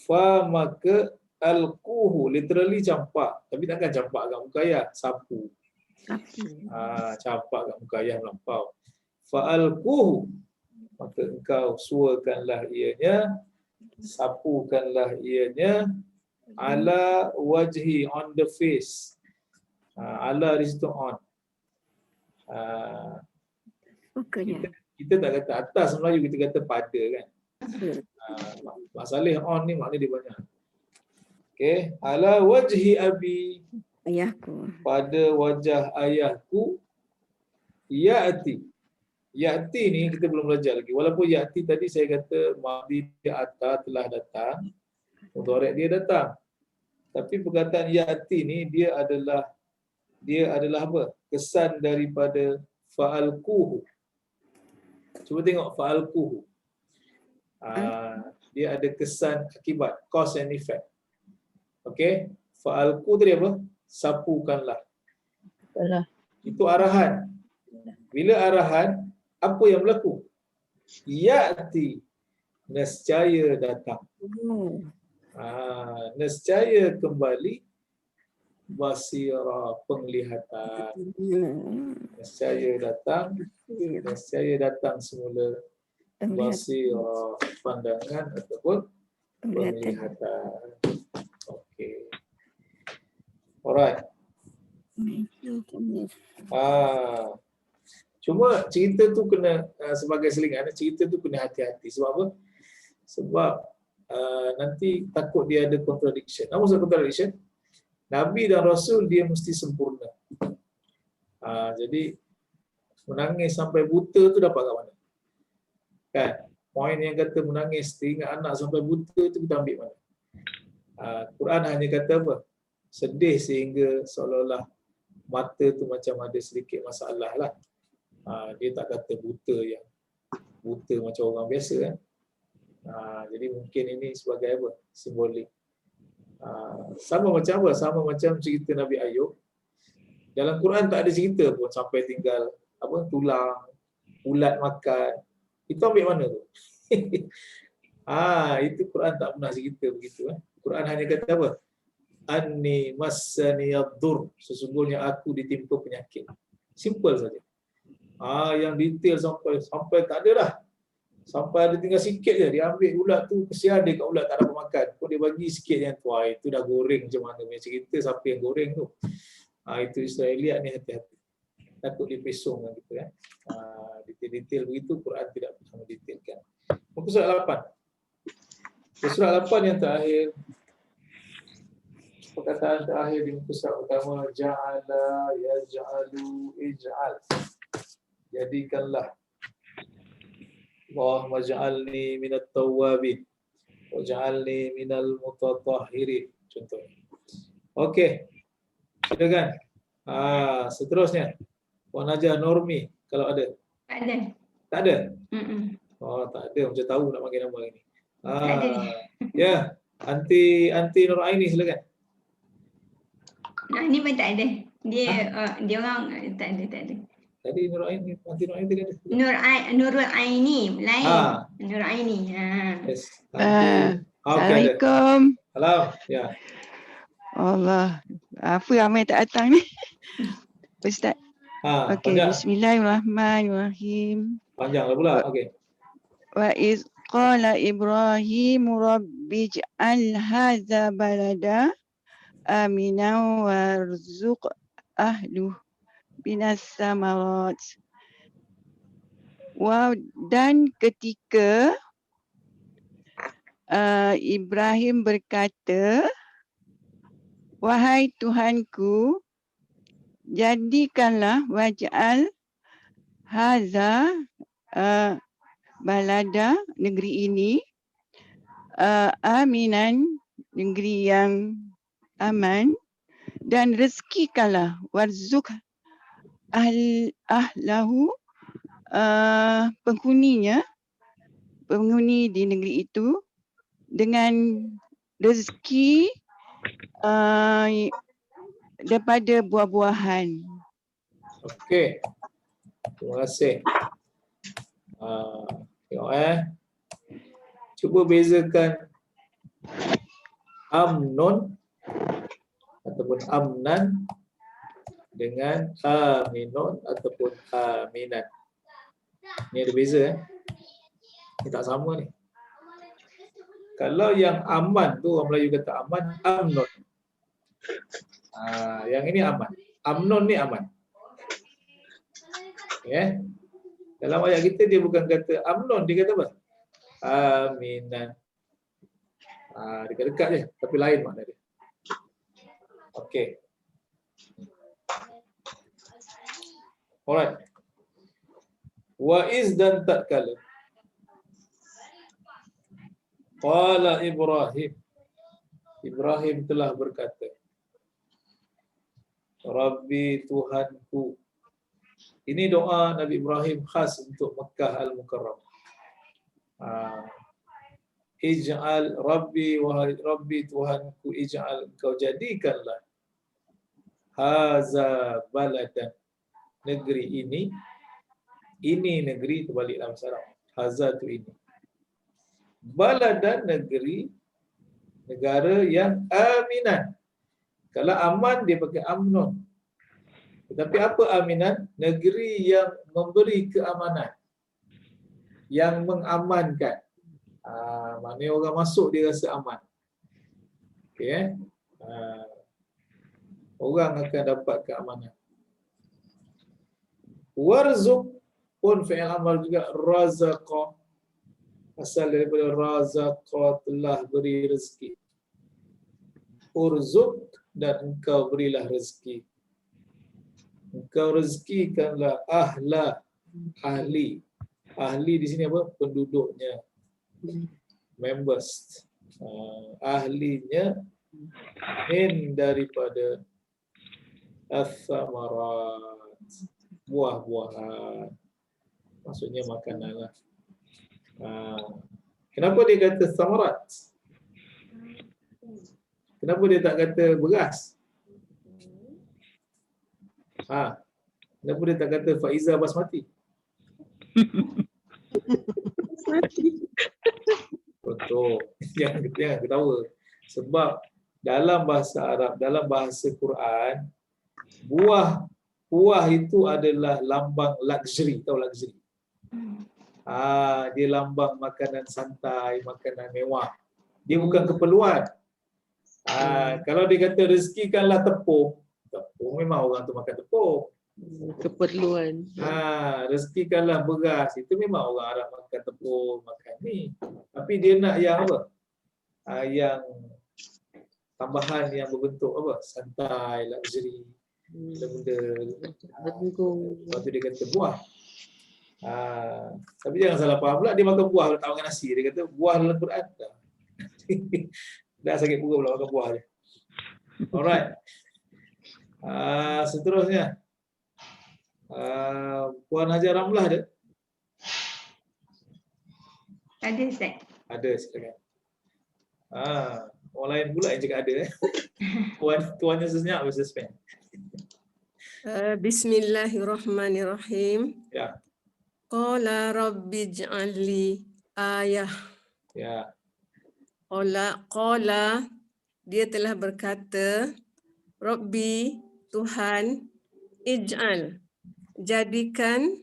Fa maka alquhu, literally campak, tapi takkan campak kat muka ayah, sapu. Campak kat muka ayah melampau. Fa alquhu, maka engkau suakanlah ianya, sapukanlah ianya, ala wajhi, on the face. Ala di situ on. Kita tak kata atas Melayu, kita kata pada kan. Masalah on ni makna dia banyak. Okey, ala wajhi abi, ayahku, pada wajah ayahku. Ya'ti. Ya'ti ni kita belum belajar lagi. Walaupun ya'ti tadi saya kata madhi dia ata, telah datang. Mudhari' dia datang. Tapi perkataan ya'ti ni dia adalah apa? Kesan daripada fa'alquhu. Cuba tengok fa'alquhu. Dia ada kesan akibat, cause and effect. Okey, fa'alqu tadi apa? Sapukanlah. Itu arahan. Bila arahan, apa yang berlaku? Ya'ti, nescaya datang. Nescaya kembali, basira, penglihatan. Nescaya datang semula, basira, pandangan ataupun penglihatan. Okey. Alright. Cuma cerita tu kena sebagai selingan, cerita tu kena hati-hati. Sebab apa? Sebab nanti takut dia ada contradiction. Apa maksud contradiction? Nabi dan Rasul dia mesti sempurna. Jadi Menangis sampai buta tu dapat kat mana? Kan? Poin yang kata menangis teringat anak sampai buta tu kita ambil mana? Quran hanya kata apa? Sedih sehingga seolah-olah mata tu macam ada sedikit masalah lah. Dia tak kata buta yang buta macam orang biasa kan. Jadi mungkin ini sebagai apa? Simbolik. Sama macam apa? Sama macam cerita Nabi Ayub. Dalam Quran tak ada cerita pun sampai tinggal apa tulang, ulat makan. Itu ambil mana tu? Itu Quran tak pernah cerita begitu. Quran hanya kata apa? Anni massaniyaddur. Sesungguhnya aku ditimpa penyakit. Simple saja. Yang detail sampai tak ada dah. Sampai ada tinggal sikit je. Dia ambil ulat tu, kesian dia kat ulat tak dapat makan. Kau dia bagi sikit yang tu. Itu dah goreng macam mana punya cerita siapa yang goreng tu. Itu Israeliat ni hati-hati. Takut dia pesong kan kita kan. Detail-detail begitu Quran tidak pernah mendetailkan. Muka surat 8. Surat 8 yang terakhir. Perkataan terakhir di muka surat utama. Ja'ala yaj'alu ij'al. Jadikanlah. Allahumma ja'alni minat tawwabin. Waj'alni minal mutatahhirin. Contohnya. Okey. Silakan. Seterusnya. Puan Najah Normi kalau ada. Tak ada. Tak ada? Tak ada. Macam tahu nak panggil nama ini. Tak ada. Ya. Anti Nur Aini silakan. Ni pun tak ada. Dia orang tak ada. Tadi Nur Aini, Anti Nur Aini tadi ada. Nurul Aini lain. Nur Aini. Yes. Assalamualaikum. Salam. Ya. Allah. Apa ramai tak datang ni? Ustaz. Okey, bismillahirrahmanirrahim. Panjanglah pula. Okey. Wa iz qala Ibrahim rabbij'al hadza balada aminan warzuq ahluh binas samarat. Dan ketika Ibrahim berkata, wahai Tuhanku, jadikanlah waj'al haza balada, negeri ini, aminan, negeri yang aman, dan rezekikanlah warzuk ahlahu, penghuni di negeri itu dengan rezeki daripada buah-buahan. Okey. Terima kasih. Tengok Cuba bezakan amnon ataupun amnan dengan aminun ataupun aminan. Ni ada beza Ni tak sama ni. Kalau yang aman tu orang Melayu kata aman, amnon. Yang ini aman. Amnon ni aman. Ya. Dalam ayat kita dia bukan kata amnon, dia kata apa? Aminan. Dekat-dekat je, tapi lain makna dia. Okey. Alright. Wa iz dan tatkala. Qala Ibrahim. Ibrahim telah berkata, Rabbi Tuhanku. Ini doa Nabi Ibrahim khas untuk Makkah Al-Mukarram. Ij'al Rabbi, wahai Rabbi Tuhanku, ij'al, engkau jadikanlah haza baladan, negeri ini negeri, terbalik dalam Arab. Haza tu ini. Baladan, negeri, negara yang aminan. Kalau aman dia pakai amnon. Tetapi apa aminan? Negeri yang memberi keamanan, yang mengamankan. Maknanya orang masuk dia rasa aman. Okay, orang akan dapat keamanan. Warzuq pun fi'il amal juga, razaqa, asal daripada razaqa, telah beri rezeki. Urzuq, dan engkau berilah rezeki. Engkau rezekikanlah ahli. Ahli di sini apa? Penduduknya. Members. Ahlinya min daripada as-samarat, buah-buahan. Maksudnya makanan lah. Kenapa dia kata samarat? Kenapa dia tak kata beras? Kenapa dia tak kata Faiza Basmati? Betul. Jangan ketawa. Sebab dalam bahasa Arab, dalam bahasa Quran, buah itu adalah lambang luxury. Tahu luxury? Dia lambang makanan santai, makanan mewah. Dia bukan keperluan. Kalau dia kata rezekikanlah tepung memang orang tu makan tepung. Keperluan. Rezekikanlah beras, itu memang orang Arab makan tepung, makan ni. Tapi dia nak yang apa? Yang tambahan yang berbentuk apa? Santai, luxury, benda-benda. Lepas tu dia kata buah. Tapi jangan salah faham pula, dia makan buah tak makan nasi. Dia kata buah dalam Quran. Dah sakit perut pula makan buah dia. Alright. Seterusnya. Puan Hajar Ramlah ada? Ada Ustaz. Ada, silakan. Orang lain pula yang cakap ada. Tuannya senyap versus pen. Bismillahirrahmanirrahim. Ya. Qala rabbi ij'alli ayah. Ya. Qala dia telah berkata, Rabbi Tuhan, ij'al, jadikan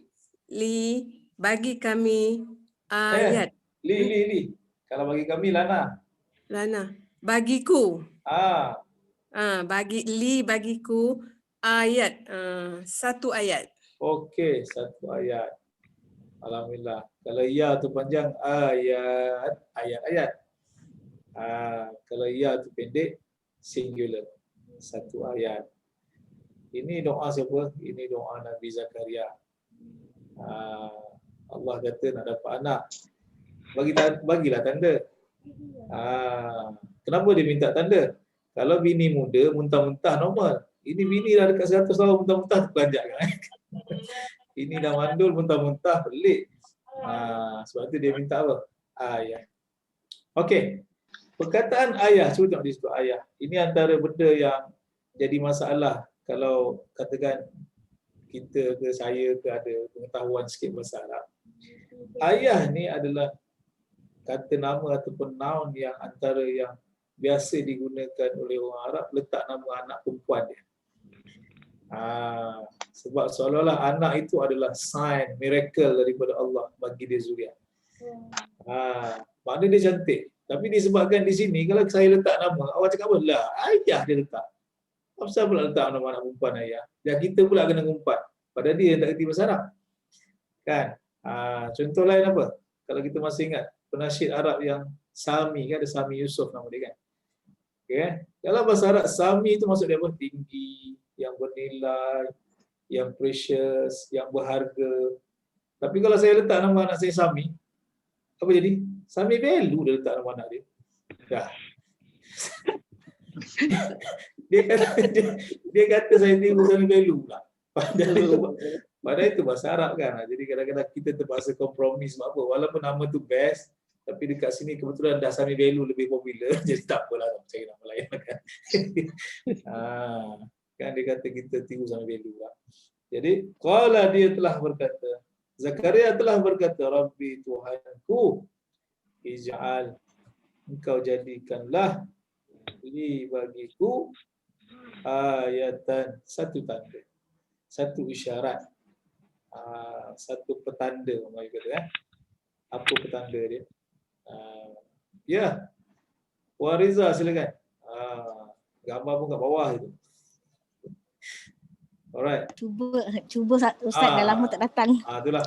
li, bagi kami ayat. Li. Kalau bagi kami Lana. Bagiku. Bagiku ayat. Satu ayat. Okey, satu ayat. Alhamdulillah. Kalau ya tu panjang, ayat. Kalau ya tu pendek, singular. Satu ayat. Ini doa siapa? Ini doa Nabi Zakaria. Allah kata nak dapat anak, bagilah tanda. Kenapa dia minta tanda? Kalau bini muda muntah-muntah normal. Ini bini dah dekat 100 tahun muntah-muntah terpelanjak kan. Ini dah mandul muntah-muntah pelik. Sebab tu dia minta apa? Ayah. Okey. Perkataan ayah, cuba tengok di situ ayah. Ini antara benda yang jadi masalah kalau katakan kita ke saya ke ada pengetahuan sikit bahasa Arab. Ayah ni adalah kata nama ataupun noun yang antara yang biasa digunakan oleh orang Arab letak nama anak perempuan dia. Sebab seolah-olah anak itu adalah sign, miracle daripada Allah bagi dia zuriat. Maknanya dia cantik. Tapi disebabkan di sini, kalau saya letak nama, awak cakap apa? Lah, ayah dia letak. Apa pula letak nama anak perempuan ayah? Dan kita pula kena ngumpat. Pada dia yang tak kerti bahasa Arab. Kan? Contoh lain apa? Kalau kita masih ingat, penasyid Arab yang Sami, kan ada Sami Yusof nama dia kan? Okay. Dalam bahasa Arab, Sami itu maksud dia apa? Tinggi, yang bernilai, yang precious, yang berharga. Tapi kalau saya letak nama anak saya Sami, apa jadi? Sami value dia letak nama anak dia. Dah. dia kata saya tengok Sami value pula. Padahal itu bahasa Arab kan. Jadi kadang-kadang kita terpaksa kompromi sebab apa? Walaupun nama tu best, tapi dekat sini kebetulan dah Sami value lebih popular. Jadi tak apalah nak cari nama lain kan. Kan dia kata kita tiru Sami value lah. Jadi qala dia telah berkata, Zakaria telah berkata, Rabbi Tuhanku, ij'al, engkau jadikanlah li bagiku ayatan, satu tanda, satu isyarat, satu petanda. Orang kata apa petanda dia? Ya, Wariza silakan. Gambar pun kat bawah itu. Alright. Cuba Ustaz dah lama tak datang. Itulah.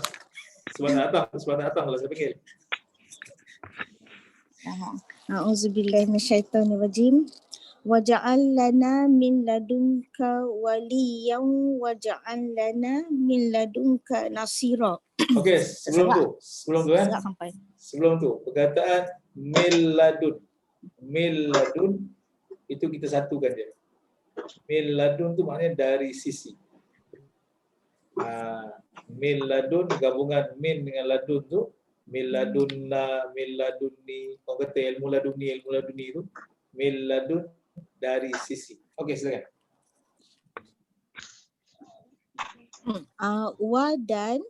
Sebab tak datang kalau saya panggil. A'udzubillahi minasyaitonirrajim. waja'al lana min ladunka waliyan waja'al lana min ladunka nasira. Okey, sebelum tu Tak sampai. Sebelum tu, perkataan milladun. Milladun itu kita satukan je. Milladun tu maknanya dari sisi. Milladun gabungan min dengan ladun tu, milladunna, milladunni. Kau kata ilmu laduni tu, milladun dari sisi. Okey, silakan. Wa dan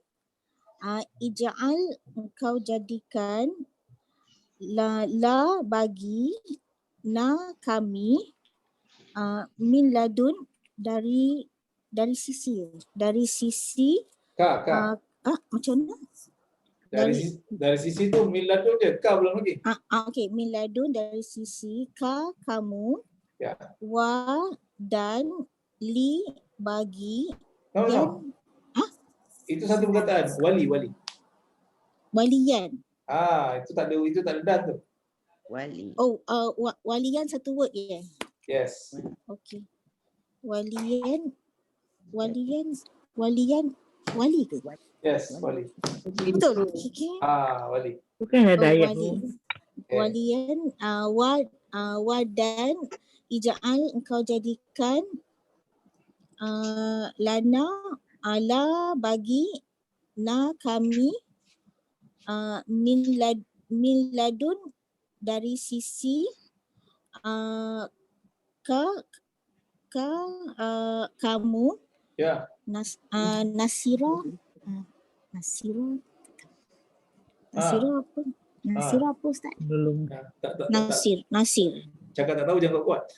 ij'al engkau jadikan la bagi na kami min ladun dari sisi Kak. macam mana? Dari sisi tu milladun je, ka belum lagi. Okey, min ladun dari sisi kamu, Ya. wa dan li bagi No. Itu satu perkataan, wali. waliyan. Itu tak ada dan tu. Wali. Waliyan satu word je. Yes. Okey. Waliyan wali ke? Yes, wali. Betul. Okey. Wali. Bukan ada ayat Wali. ni. Waliyan wa dan ij'al engkau jadikan lana ala bagi na kami min ladun dari sisi kamu Ya. nasira apa? Nasira apa Ustaz? Belum. Nasir. Cakap tak tahu jangan kuat.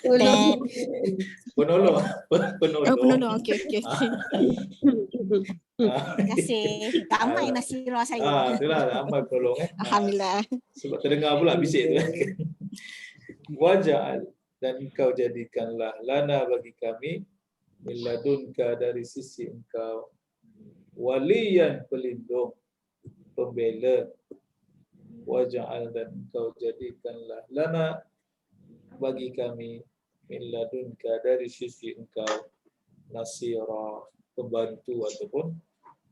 Dan Penolong. penolong. Okey. Terima kasih. Ramai Nasira saya. Itulah amal penolong Alhamdulillah. Sebab terdengar pula bisik tu. Waja'al, dan engkau jadikanlah lana bagi kami min ladunka dari sisi engkau waliyan pelindung, pembela. Waja'al, dan engkau jadikanlah lana bagi kami min ladunka dari sisi engkau nasira, pembantu ataupun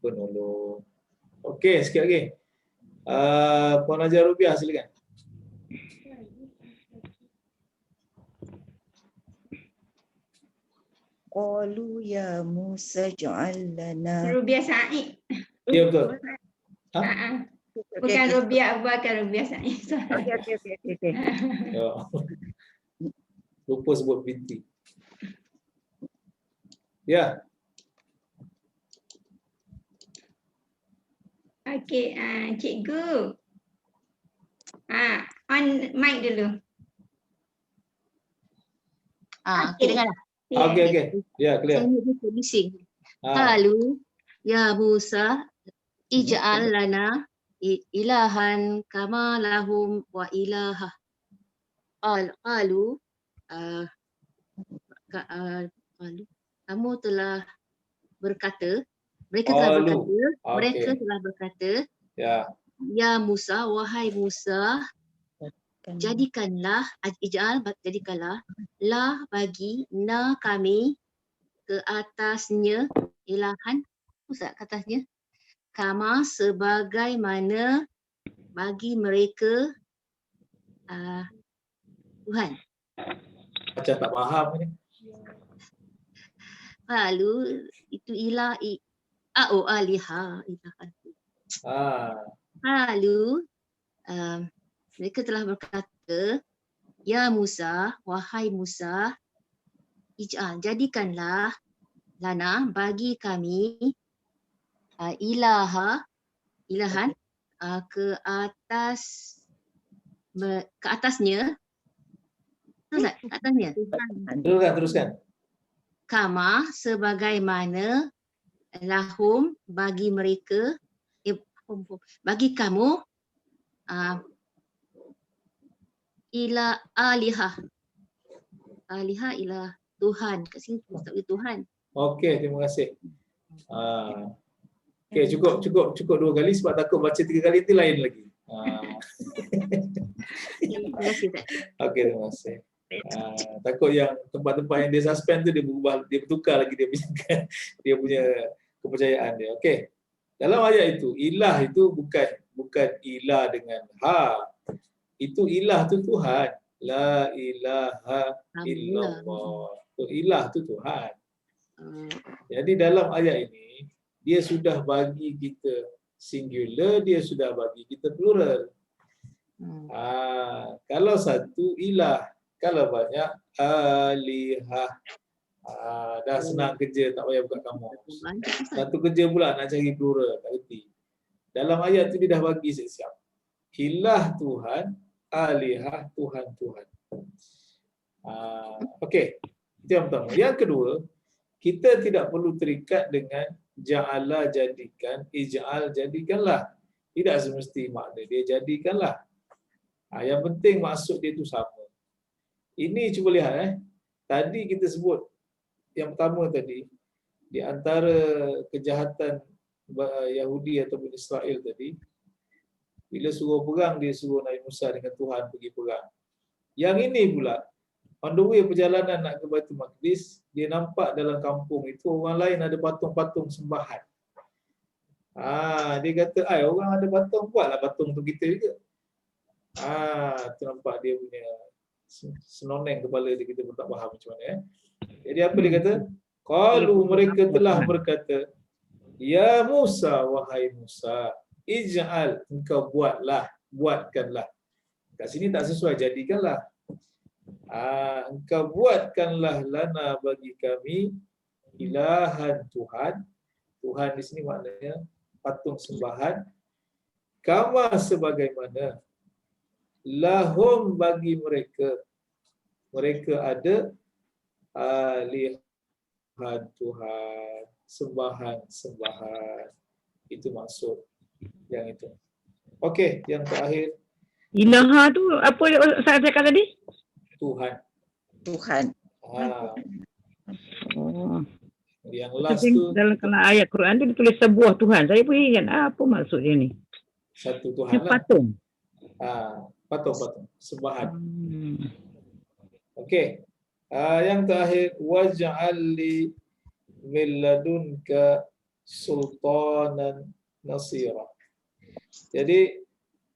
penolong. Okey, sikit lagi. Puan Hajar Rubiah, silakan. Qalu ya Musa ja'al lana. Rubiah Said. Ya, betul. Bukan Rubiah Abu Bakar, Rubiah Said. Okey. Ya. Lupa sebut binti. Ya. Okey, cikgu. On mic dulu. Okey, dengar dah. Okey. Ya, clear. Saya bising. Qalu ya Musa ij'al lana ilahan kama lahum wa ilaha. Qalu kamu telah berkata, mereka telah berkata, ya Musa, wahai Musa, jadikanlah lah bagi na kami ke atasnya ilahan, Ustaz ke atasnya, kama sebagaimana bagi mereka Tuhan. Macam tak faham ni. Lalu itu aliha. Lalu mereka telah berkata, ya Musa, wahai Musa, jadikanlah lana bagi kami ilahan ke atasnya. Ke atasnya. Teruskan. Kama sebagaimana lahum bagi mereka, bagi kamu ila alihah. Alihah ila Tuhan. Kat sini tak boleh Tuhan. Okey, terima kasih. Okey, cukup 2 kali sebab takut baca 3 kali nanti lain lagi. Terima kasih Ustaz. Okey, terima kasih. Takut yang tempat-tempat yang dia suspend tu dia berubah, dia bertukar lagi dia punya dia punya kepercayaan dia. Okey. Dalam ayat itu, ilah itu bukan ilah dengan ha. Itu ilah tu Tuhan. La ilaha illallah. Tu ilah tu Tuhan. Jadi dalam ayat ini dia sudah bagi kita singular, dia sudah bagi kita plural. Kalau satu ilah, kalau banyak alihah. Dah senang kerja, tak payah buka kamus. Satu kerja pula nak cari plural, tak reti. Dalam ayat tu dia dah bagi siap-siap. Ilah Tuhan, alihah Tuhan-Tuhan. Okey, itu yang pertama. Yang kedua, kita tidak perlu terikat dengan ja'ala jadikan, ij'al jadikanlah. Tidak semesti makna dia jadikanlah. Yang penting maksud dia tu sama. Ini cuba lihat tadi kita sebut yang pertama tadi, di antara kejahatan Yahudi ataupun Israel tadi, bila suruh perang dia suruh Nabi Musa dengan Tuhan pergi perang. Yang ini pula, on the way perjalanan nak ke Baitul Maqdis, dia nampak dalam kampung itu orang lain ada patung-patung sembahan. Dia kata, orang ada patung, buatlah patung untuk kita juga. Nampak dia punya senoneng kepala dia, kita pun tak faham macam mana. Jadi apa dia kata? Qalu, mereka telah berkata, ya Musa, wahai Musa, ij'al, engkau buatkanlah. Kat sini tak sesuai, jadikanlah. Engkau buatkanlah lana bagi kami ilahan Tuhan. Tuhan di sini maknanya patung sembahan. Kama sebagaimana lahum bagi mereka. Mereka ada alihan Tuhan, sembahan-sembahan. Itu maksud yang itu. Okey, yang terakhir. Ilaha tu apa saya cakap tadi? Tuhan. Tuhan. Yang last tu dalam ayat Quran tu ditulis sebuah Tuhan. Saya pun ingat apa maksud dia ni? Satu Tuhan lah. Patung. Patung, sembahan. Okey. Yang terakhir, waj'al li min ladunka sultanan nasira. Jadi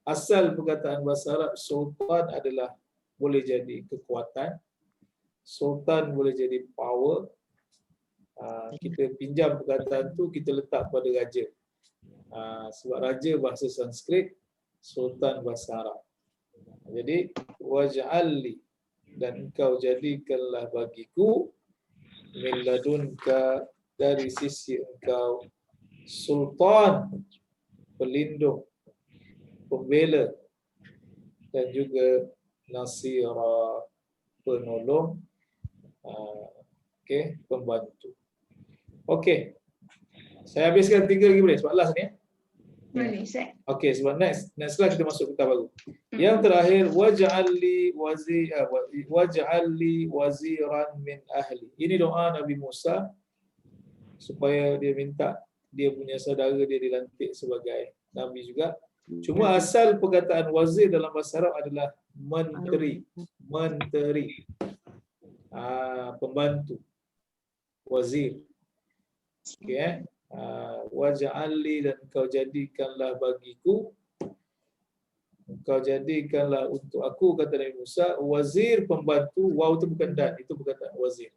asal perkataan bahasa Arab sultan adalah boleh jadi kekuatan, sultan boleh jadi power. Kita pinjam perkataan tu, kita letak pada raja. Sebab raja bahasa Sanskrit, sultan bahasa Arab. Jadi waj'al li, dan engkau jadikanlah bagiku min ladunka, dari sisi engkau, sultan, pelindung, pembela, dan juga nasira, penolong, pembantu. Okey. Saya habiskan 3 lagi boleh? Sebab last ni Boleh, Ustaz. Okey, sebab next lah kita masuk kitab baru. Yang terakhir, waj'al li waziran min ahli. Ini doa Nabi Musa supaya dia minta dia punya saudara dia dilantik sebagai nabi juga. Cuma asal perkataan wazir dalam bahasa Arab adalah menteri, pembantu, wazir. Okey, waj'al li, dan engkau jadikanlah bagiku, engkau jadikanlah untuk aku, kata Nabi Musa, wazir, pembantu. Waw itu bukan dan, itu perkataan wazir,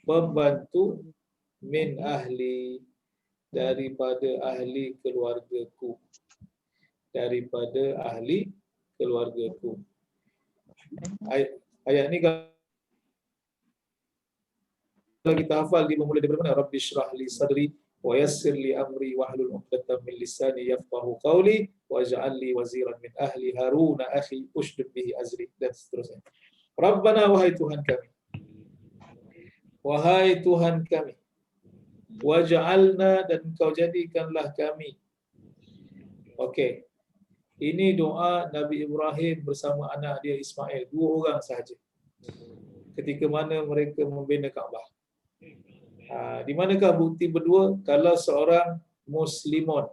pembantu, min ahli, daripada ahli keluargaku, daripada ahli keluargaku. Ayat ni kalau kita hafal, dia memulai daripada mana? Rabbi syrah li sadri wa yassir li amri wahlul 'uqdatam min lisani yafqahu qawli waj'al li waziran min ahli Harun akhi ushdud bihi azri, dan seterusnya. Rabbana, wahai Tuhan kami, wahai Tuhan kami, waj'alna, dan engkau jadikanlah kami. Okey. Ini doa Nabi Ibrahim bersama anak dia Ismail, 2 orang sahaja. Ketika mana mereka membina Kaabah. Di manakah bukti berdua? Kalau seorang muslimun.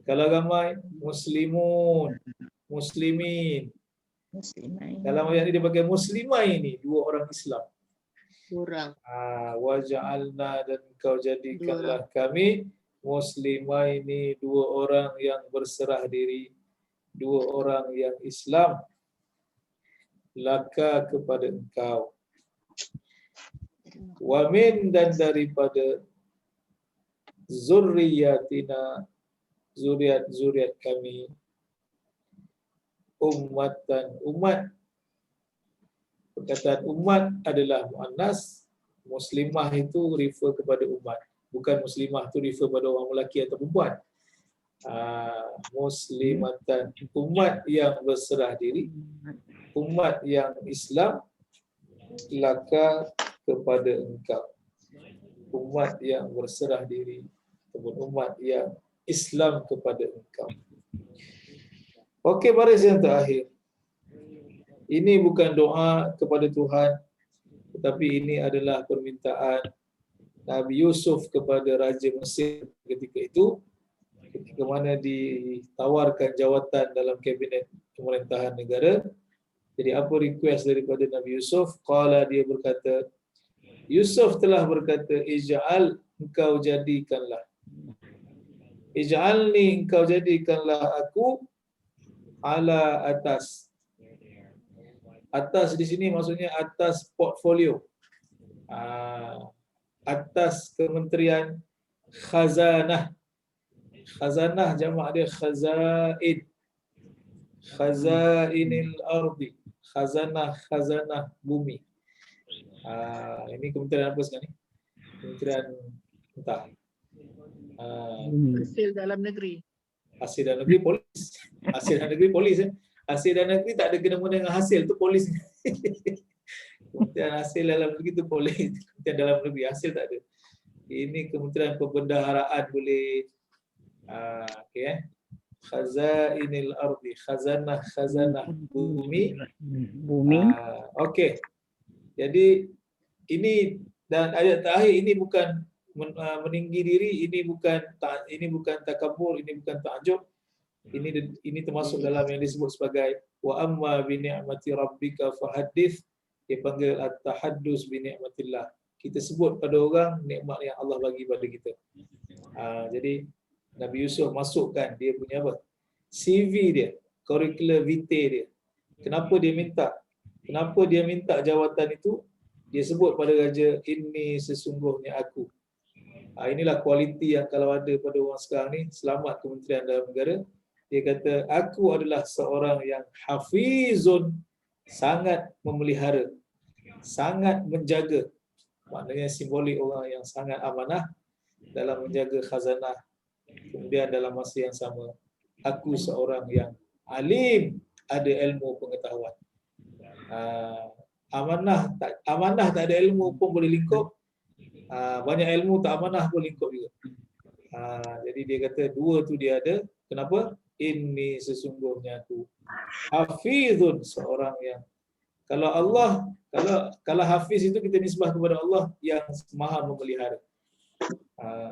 Kalau ramai muslimun, muslimin. Dalam ayat ini dia pakai muslimah ini, dua orang Islam. Kurang. Waja'alna, dan kau jadikanlah kami muslimah ini dua orang yang berserah diri, dua orang yang Islam, laka kepada engkau. Wa min, dan daripada zurriyatina, zuriat kami, ummatan, umat. Perkataan umat adalah muannas, muslimah itu refer kepada umat. Bukan muslimah itu refer pada orang lelaki atau perempuan. Muslimatan, umat yang berserah diri, umat yang Islam, laka kepada engkau. Umat yang berserah diri ataupun umat yang Islam kepada engkau. Okey, baris yang terakhir. Ini bukan doa kepada Tuhan, tetapi ini adalah permintaan Nabi Yusuf kepada Raja Mesir ketika itu, ketika mana ditawarkan jawatan dalam kabinet pemerintahan negara. Jadi apa request daripada Nabi Yusuf? Qala, dia berkata, Yusuf telah berkata, ij'al, engkau jadikanlah. Ij'alni, engkau jadikanlah aku ala atas. Atas di sini maksudnya atas portfolio. Atas kementerian khazanah. Khazanah jamak dia khazain. Khazainil ardi. Khazanah bumi. Ini kementerian apa sekarang ni? Kementerian entah. Hasil dalam negeri. Hasil dalam negeri polis. Hasil dalam negeri polis. Hasil dalam negeri tak ada kena-mena dengan hasil tu polis. Kementerian hasil dalam negeri tu polis. Kementerian dalam negeri hasil tak ada. Ini kementerian perbendaharaan boleh. Okey Khazainil ardi, khazanah bumi. Okey. Jadi ini dan ayat terakhir ini bukan meninggi diri, ini bukan takabur, ini bukan ta'jub. Ini termasuk dalam yang disebut sebagai wa amma bi ni'mati rabbika fahaddits, dia panggil at-tahaddus bi ni'matillah. Kita sebut pada orang nikmat yang Allah bagi pada kita. Jadi Nabi Yusuf masukkan dia punya apa? CV dia, curriculum vitae dia. Kenapa dia minta jawatan itu? Dia sebut pada raja, ini sesungguhnya aku. Inilah kualiti yang kalau ada pada orang sekarang ni, selamat kementerian dalam negara. Dia kata, aku adalah seorang yang hafizun, sangat memelihara, sangat menjaga. Maknanya simbolik orang yang sangat amanah dalam menjaga khazanah. Kemudian dalam masa yang sama, aku seorang yang alim, ada ilmu pengetahuan. Amanah tak ada ilmu pun boleh lingkup. Banyak ilmu tak amanah pun lingkup juga. Jadi dia kata dua tu dia ada. Kenapa? Ini sesungguhnya aku hafizun, seorang yang kalau Allah, kalau hafiz itu kita nisbah kepada Allah yang maha memelihara.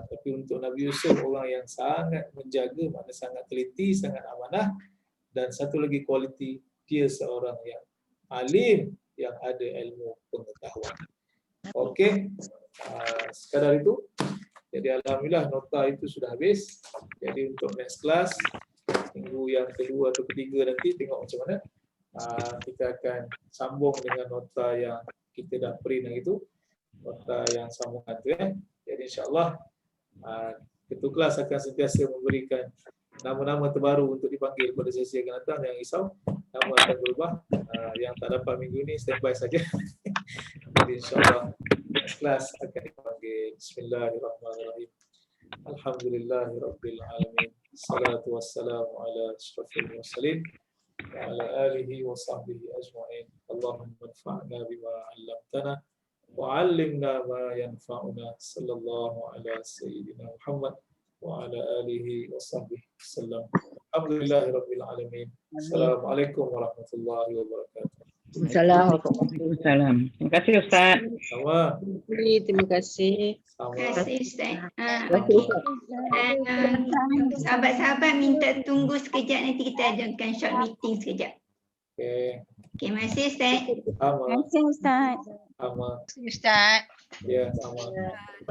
Tapi untuk Nabi Yusuf, orang yang sangat menjaga, maknanya sangat teliti, sangat amanah. Dan satu lagi kualiti, dia seorang yang alim, yang ada ilmu pengetahuan. Okey, sekadar itu. Jadi alhamdulillah nota itu sudah habis. Jadi untuk next class, minggu yang kedua atau ketiga nanti tengok macam mana. Kita akan sambung dengan nota yang kita dah print hari itu. Nota yang sambungan tu Jadi insyaAllah ketua kelas akan sentiasa memberikan nama-nama terbaru untuk dipanggil pada sesi akan datang. Jangan risau, nama akan berubah. Yang tak dapat minggu ini standby saja. Jadi insyaAllah next class akan dipanggil. Bismillahirrahmanirrahim. Alhamdulillahirabbil alamin. Salatu wassalamu ala asyrafil mursalin wa ala alihi wa sahbihi ajma'in. Allahumma anfa'na bima 'allamtana وعلمنا ما ينفعنا صلى الله على سيدنا محمد وعلى آله وصحبه وسلم. الحمد لله رب العالمين. السلام عليكم ورحمة الله وبركاته. Waalaikumsalam. Terima kasih Ustaz. Sama. Terima kasih. Terima kasih Ustaz. Sahabat-sahabat minta tunggu sekejap, nanti kita adakan short meeting sekejap. Okey. Okey, terima kasih Ustaz. Terima Sama. kasih Ustaz. Sama. Ustaz. Ya, sama.